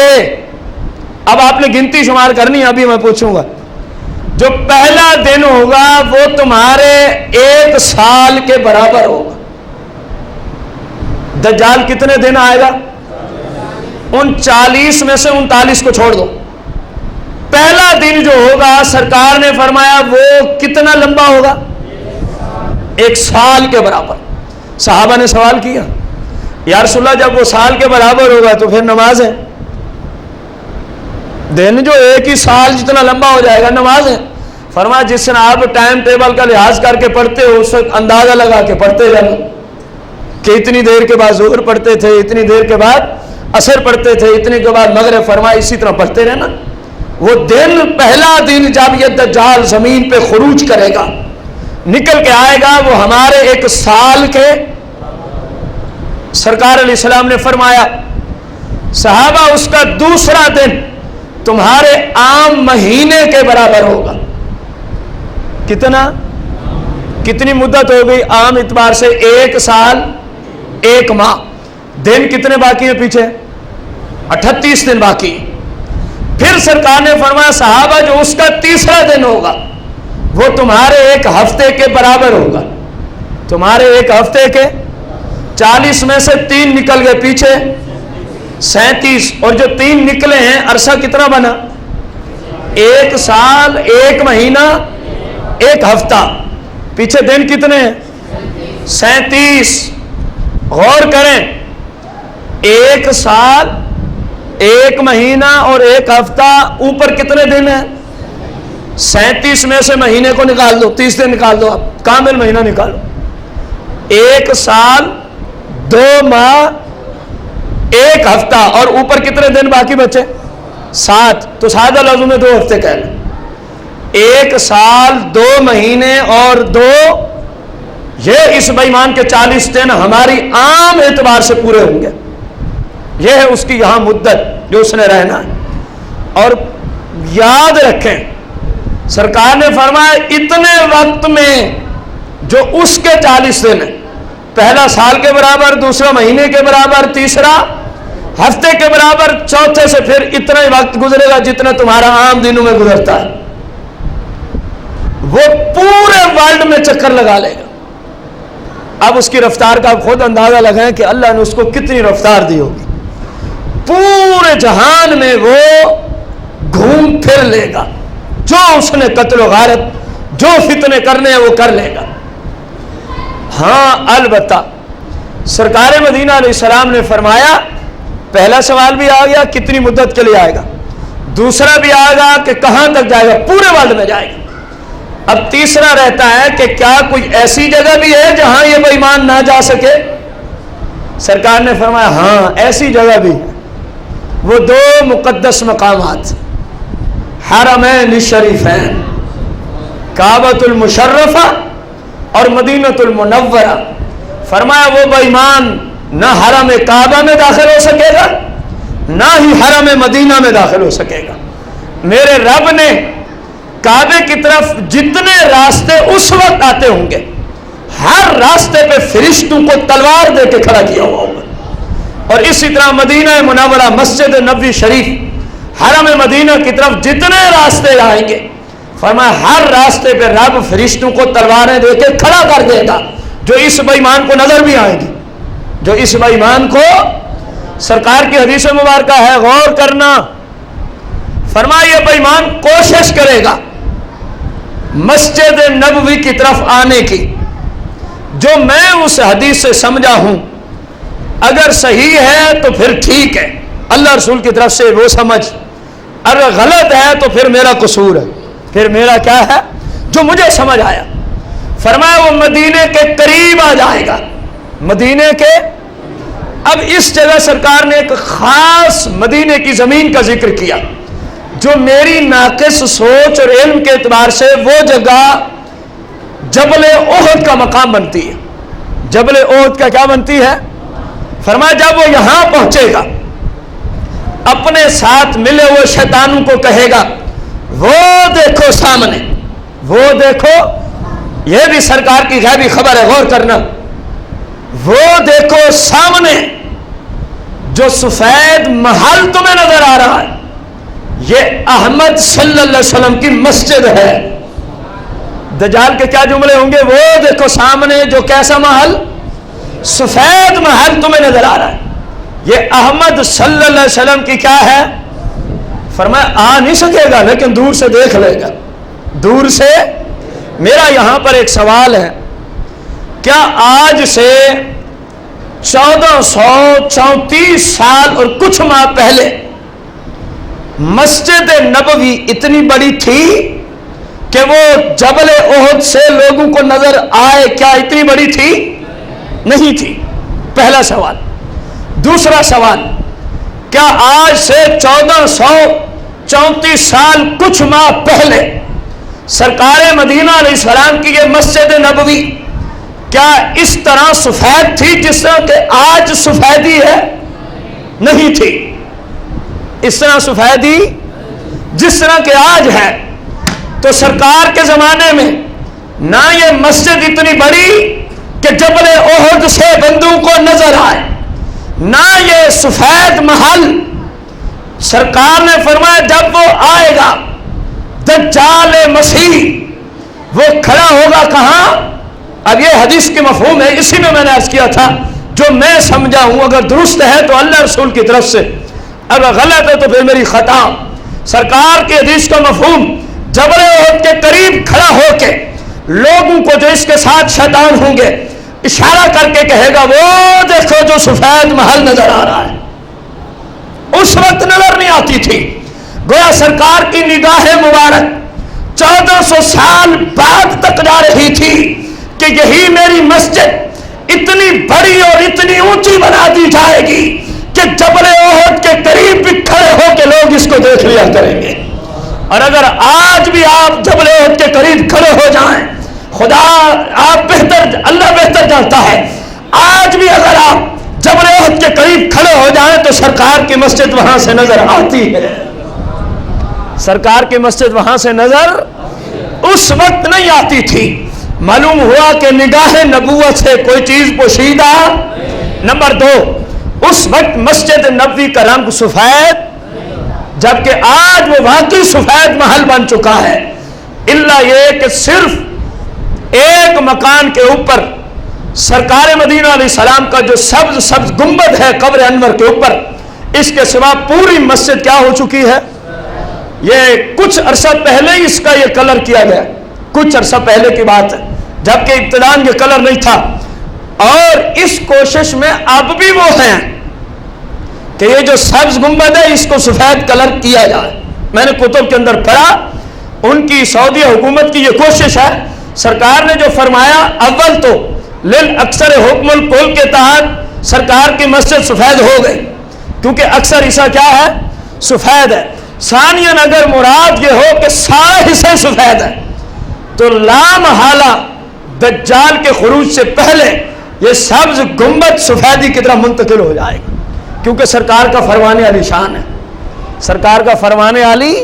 اب آپ نے گنتی شمار کرنی ہے, ابھی میں پوچھوں گا, جو پہلا دن ہوگا وہ تمہارے 1 سال کے برابر ہوگا۔ دجال کتنے دن آئے گا؟ 39 میں سے 39 کو چھوڑ دو۔ پہلا دن جو ہوگا سرکار نے فرمایا وہ کتنا لمبا ہوگا؟ 1 سال کے برابر۔ صحابہ نے سوال کیا یا رسول اللہ جب وہ سال کے برابر ہوگا تو پھر نماز ہے؟ دن جو 1 ہی سال جتنا لمبا ہو جائے گا نماز ہے۔ فرمایا جس نے آپ ٹائم ٹیبل کا لحاظ کر کے پڑھتے ہو اس وقت اندازہ لگا کے پڑھتے جانا کہ اتنی دیر کے بعد ظہر پڑھتے تھے، اتنی دیر کے بعد عصر پڑھتے تھے، اتنے کے بعد مغرب۔ فرمایا اسی طرح پڑھتے رہنا۔ وہ دن، پہلا دن جب یہ دجال زمین پہ خروج کرے گا، نکل کے آئے گا، وہ ہمارے 1 سال کے۔ سرکار علیہ السلام نے فرمایا صحابہ اس کا دوسرا دن تمہارے عام مہینے کے برابر ہوگا۔ کتنا؟ کتنی مدت ہو گئی عام اعتبار سے؟ 1 سال 1 ماہ۔ دن کتنے باقی ہیں پیچھے؟ 38 دن باقی۔ پھر سرکار نے فرمایا صحابہ جو اس کا تیسرا دن ہوگا وہ تمہارے 1 ہفتے کے برابر ہوگا۔ تمہارے 1 ہفتے کے 40 میں سے 3 نکل گئے پیچھے 37، اور جو 3 نکلے ہیں عرصہ کتنا بنا؟ 1 سال 1 مہینہ 1 ہفتہ۔ پیچھے دن کتنے ہیں؟ 37۔ غور کریں، 1 سال 1 مہینہ اور 1 ہفتہ، اوپر کتنے دن ہیں؟ 37 میں سے مہینے کو نکال دو، 30 دن نکال دو، آپ کامل مہینہ نکالو۔ 1 سال 2 ماہ 1 ہفتہ، اور اوپر کتنے دن باقی بچے؟ 7۔ تو سادہ لفظوں میں 2 ہفتے کہہ لیں۔ 1 سال 2 مہینے اور 2، یہ اس بے ایمان کے 40 دن ہماری عام اعتبار سے پورے ہوں گے۔ یہ ہے اس کی یہاں مدت جو اس نے رہنا ہے۔ اور یاد رکھیں سرکار نے فرمایا اتنے وقت میں جو اس کے 40 دن ہیں، پہلا سال کے برابر، دوسرا مہینے کے برابر، تیسرا ہفتے کے برابر، چوتھے سے پھر اتنا ہی وقت گزرے گا جتنا تمہارا عام دنوں میں گزرتا ہے۔ وہ پورے ورلڈ میں چکر لگا لے گا۔ اب اس کی رفتار کا آپ خود اندازہ لگائیں کہ اللہ نے اس کو کتنی رفتار دی ہوگی۔ پورے جہان میں وہ گھوم پھر لے گا، جو اس نے قتل و غارت، جو فتنے کرنے ہیں وہ کر لے گا۔ ہاں البتہ سرکار مدینہ علیہ السلام نے فرمایا، پہلا سوال بھی آ گیا کتنی مدت کے لیے آئے گا، دوسرا بھی آئے گا کہ کہاں تک جائے گا، پورے ورلڈ میں جائے گا۔ اب تیسرا رہتا ہے کہ کیا کوئی ایسی جگہ بھی ہے جہاں یہ بے ایمان نہ جا سکے؟ سرکار نے فرمایا ہاں ایسی جگہ بھی ہے، وہ 2 مقدس مقامات، حرمین الشریفین، کعبۃ المشرفہ اور مدینۃ المنورہ۔ فرمایا وہ بے ایمان نہ حرم کعبہ میں داخل ہو سکے گا، نہ ہی حرم مدینہ میں داخل ہو سکے گا۔ میرے رب نے کعبے کی طرف جتنے راستے اس وقت آتے ہوں گے، ہر راستے پہ فرشتوں کو تلوار دے کے کھڑا کیا ہوا ہوگا۔ اور اسی طرح مدینہ منورہ، مسجد نبوی شریف، حرم مدینہ کی طرف جتنے راستے آئیں گے، فرمایا ہر راستے پہ رب فرشتوں کو تلواریں دے کے کھڑا کر دے گا، جو اس بے ایمان کو نظر بھی آئیں گی، جو اس بے ایمان کو۔ سرکار کی حدیث مبارکہ ہے، غور کرنا، فرمایا یہ بے ایمان کوشش کرے گا مسجد نبوی کی طرف آنے کی، جو میں اس حدیث سے سمجھا ہوں اگر صحیح ہے تو پھر ٹھیک ہے، اللہ رسول کی طرف سے وہ سمجھ، اگر غلط ہے تو پھر میرا قصور ہے، پھر میرا کیا ہے جو مجھے سمجھ آیا۔ فرمایا وہ مدینے کے قریب آ جائے گا، مدینے کے۔ اب اس جگہ سرکار نے ایک خاص مدینے کی زمین کا ذکر کیا، جو میری ناقص سوچ اور علم کے اعتبار سے وہ جگہ جبل احد کا مقام بنتی ہے۔ جبل احد کا کیا بنتی ہے؟ فرمایا جب وہ یہاں پہنچے گا اپنے ساتھ ملے ہوئے شیطانوں کو کہے گا وہ دیکھو سامنے، وہ دیکھو، یہ بھی سرکار کی غیبی خبر ہے، غور کرنا، وہ دیکھو سامنے جو سفید محل تمہیں نظر آ رہا ہے، یہ احمد صلی اللہ علیہ وسلم کی مسجد ہے۔ دجال کے کیا جملے ہوں گے؟ وہ دیکھو سامنے جو کیسا محل، سفید محل تمہیں نظر آ رہا ہے، یہ احمد صلی اللہ علیہ وسلم کی کیا ہے؟ فرمایا آ نہیں سکے گا لیکن دور سے دیکھ لے گا، دور سے۔ میرا یہاں پر ایک سوال ہے، کیا آج سے 1434 سال اور کچھ ماہ پہلے مسجد نبوی اتنی بڑی تھی کہ وہ جبل احد سے لوگوں کو نظر آئے؟ کیا اتنی بڑی تھی؟ نہیں تھی، پہلا سوال۔ دوسرا سوال، کیا آج سے 1434 سال کچھ ماہ پہلے سرکار مدینہ علیہ السلام کی یہ مسجد نبوی کیا اس طرح سفید تھی جس طرح کہ آج سفیدی ہے؟ نہیں تھی، اس طرح سفیدی جس طرح کہ آج ہے۔ تو سرکار کے زمانے میں نہ یہ مسجد اتنی بڑی کہ جبل احد سے بندوں کو نظر آئے، نہ یہ سفید محل۔ سرکار نے فرمایا جب وہ آئے گا دجال مسیح، وہ کھڑا ہوگا کہاں؟ اب یہ حدیث کی مفہوم ہے، اسی میں نے عرض کیا تھا، جو میں سمجھا ہوں اگر درست ہے تو اللہ رسول کی طرف سے، اگر غلط ہے تو پھر میری خطا۔ سرکار کی حدیث کا مفہوم جبل احد کے قریب کھڑا ہو کے لوگوں کو جو اس کے ساتھ شیطان ہوں گے اشارہ کر کے کہے گا وہ دیکھو جو سفید محل نظر آ رہا ہے۔ اس وقت نظر نہیں آتی تھی، گویا سرکار کی نگاہ مبارک 1400 سال بعد تک جا رہی تھی کہ یہی میری مسجد اتنی بڑی اور اتنی اونچی بنا دی جائے گی کہ جبل احد کے قریب بھی کھڑے ہو کے لوگ اس کو دیکھ لیا کریں گے۔ اور اگر آج بھی آپ جبل احد کے قریب کھڑے ہو جائیں، خدا آپ بہتر، اللہ بہتر جانتا ہے، آج بھی اگر آپ جبل احد کے قریب کھڑے ہو جائیں تو سرکار کی مسجد وہاں سے نظر آتی ہے، سرکار کی مسجد وہاں سے نظر اس وقت نہیں آتی تھی۔ معلوم ہوا کہ نگاہ نبوت سے کوئی چیز پوشیدہ۔ نمبر 2، اس وقت مسجد نبوی کا رنگ سفید، جبکہ آج وہ واقعی سفید محل بن چکا ہے، الا یہ کہ صرف ایک مکان کے اوپر سرکار مدینہ علیہ السلام کا جو سبز گنبد ہے قبر انور کے اوپر، اس کے سوا پوری مسجد کیا ہو چکی ہے؟ یہ کچھ عرصہ پہلے ہی اس کا یہ کلر کیا گیا، کچھ عرصہ پہلے کی بات ہے، جبکہ ابتداءً یہ کلر نہیں تھا۔ اور اس کوشش میں اب بھی وہ ہیں کہ یہ جو سبز گنبد ہے اس کو سفید کلر کیا جائے۔ میں نے کتب کے اندر پڑھا، ان کی سعودی حکومت کی یہ کوشش ہے۔ سرکار نے جو فرمایا، اول تو للأکثر حکم الکل کے تحت سرکار کی مسجد سفید ہو گئی، کیونکہ اکثر حصہ کیا ہے؟ سفید ہے۔ ثانیاً اگر مراد یہ ہو کہ سارے حصے سفید ہیں تو لامحالہ دجال کے خروج سے پہلے یہ سبز گنبد سفیدی کی طرف منتقل ہو جائے گا، کیونکہ سرکار کا فرمان علی شان ہے، سرکار کا فرمان علی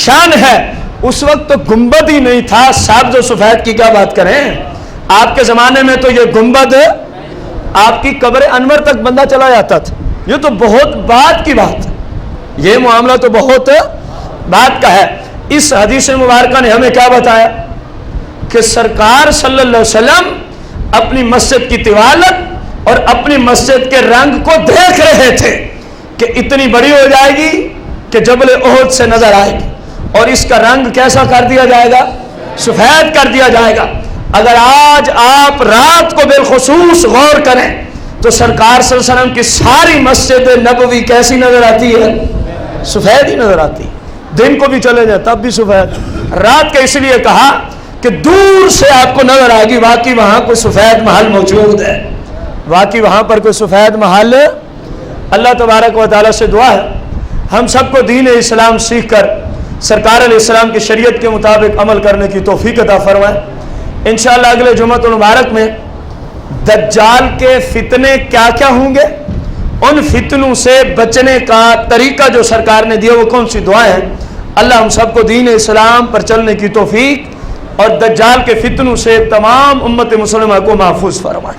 شان ہے۔ اس وقت تو گنبد ہی نہیں تھا، سبز و سفید کی کیا بات کریں۔ آپ کے زمانے میں تو یہ گنبد آپ کی قبر انور تک بندہ چلا جاتا تھا، یہ تو بہت بعد کی بات ہے، یہ معاملہ تو بہت بعد کا ہے۔ اس حدیث مبارکہ نے ہمیں کیا بتایا کہ سرکار صلی اللہ علیہ وسلم اپنی مسجد کی طوالت اور اپنی مسجد کے رنگ کو دیکھ رہے تھے کہ اتنی بڑی ہو جائے گی کہ جبل احد سے نظر آئے گی، اور اس کا رنگ کیسا کر دیا جائے گا؟ سفید کر دیا جائے گا۔ اگر آج آپ رات کو بالخصوص غور کریں تو سرکار صلی اللہ علیہ وسلم کی ساری مسجد نبوی کیسی نظر آتی ہے؟ سفید ہی نظر آتی ہے۔ دن کو بھی چلے جائے تب بھی سفید، رات کا اس لیے کہا کہ دور سے آپ کو نظر آئے گی واقعی وہاں کوئی سفید محل موجود ہے، واقعی وہاں پر کوئی سفید محل۔ اللہ تبارک و تعالیٰ سے دعا ہے ہم سب کو دین اسلام سیکھ کر سرکار علیہ السلام کی شریعت کے مطابق عمل کرنے کی توفیق عطا فرمائے۔ انشاءاللہ اگلے جمعۃ المبارک میں دجال کے فتنے کیا کیا ہوں گے، ان فتنوں سے بچنے کا طریقہ جو سرکار نے دیا وہ کون سی دعائیں ہیں، اللہ ہم سب کو دین اسلام پر چلنے کی توفیق اور دجال کے فتنوں سے تمام امت مسلمہ کو محفوظ فرمائے۔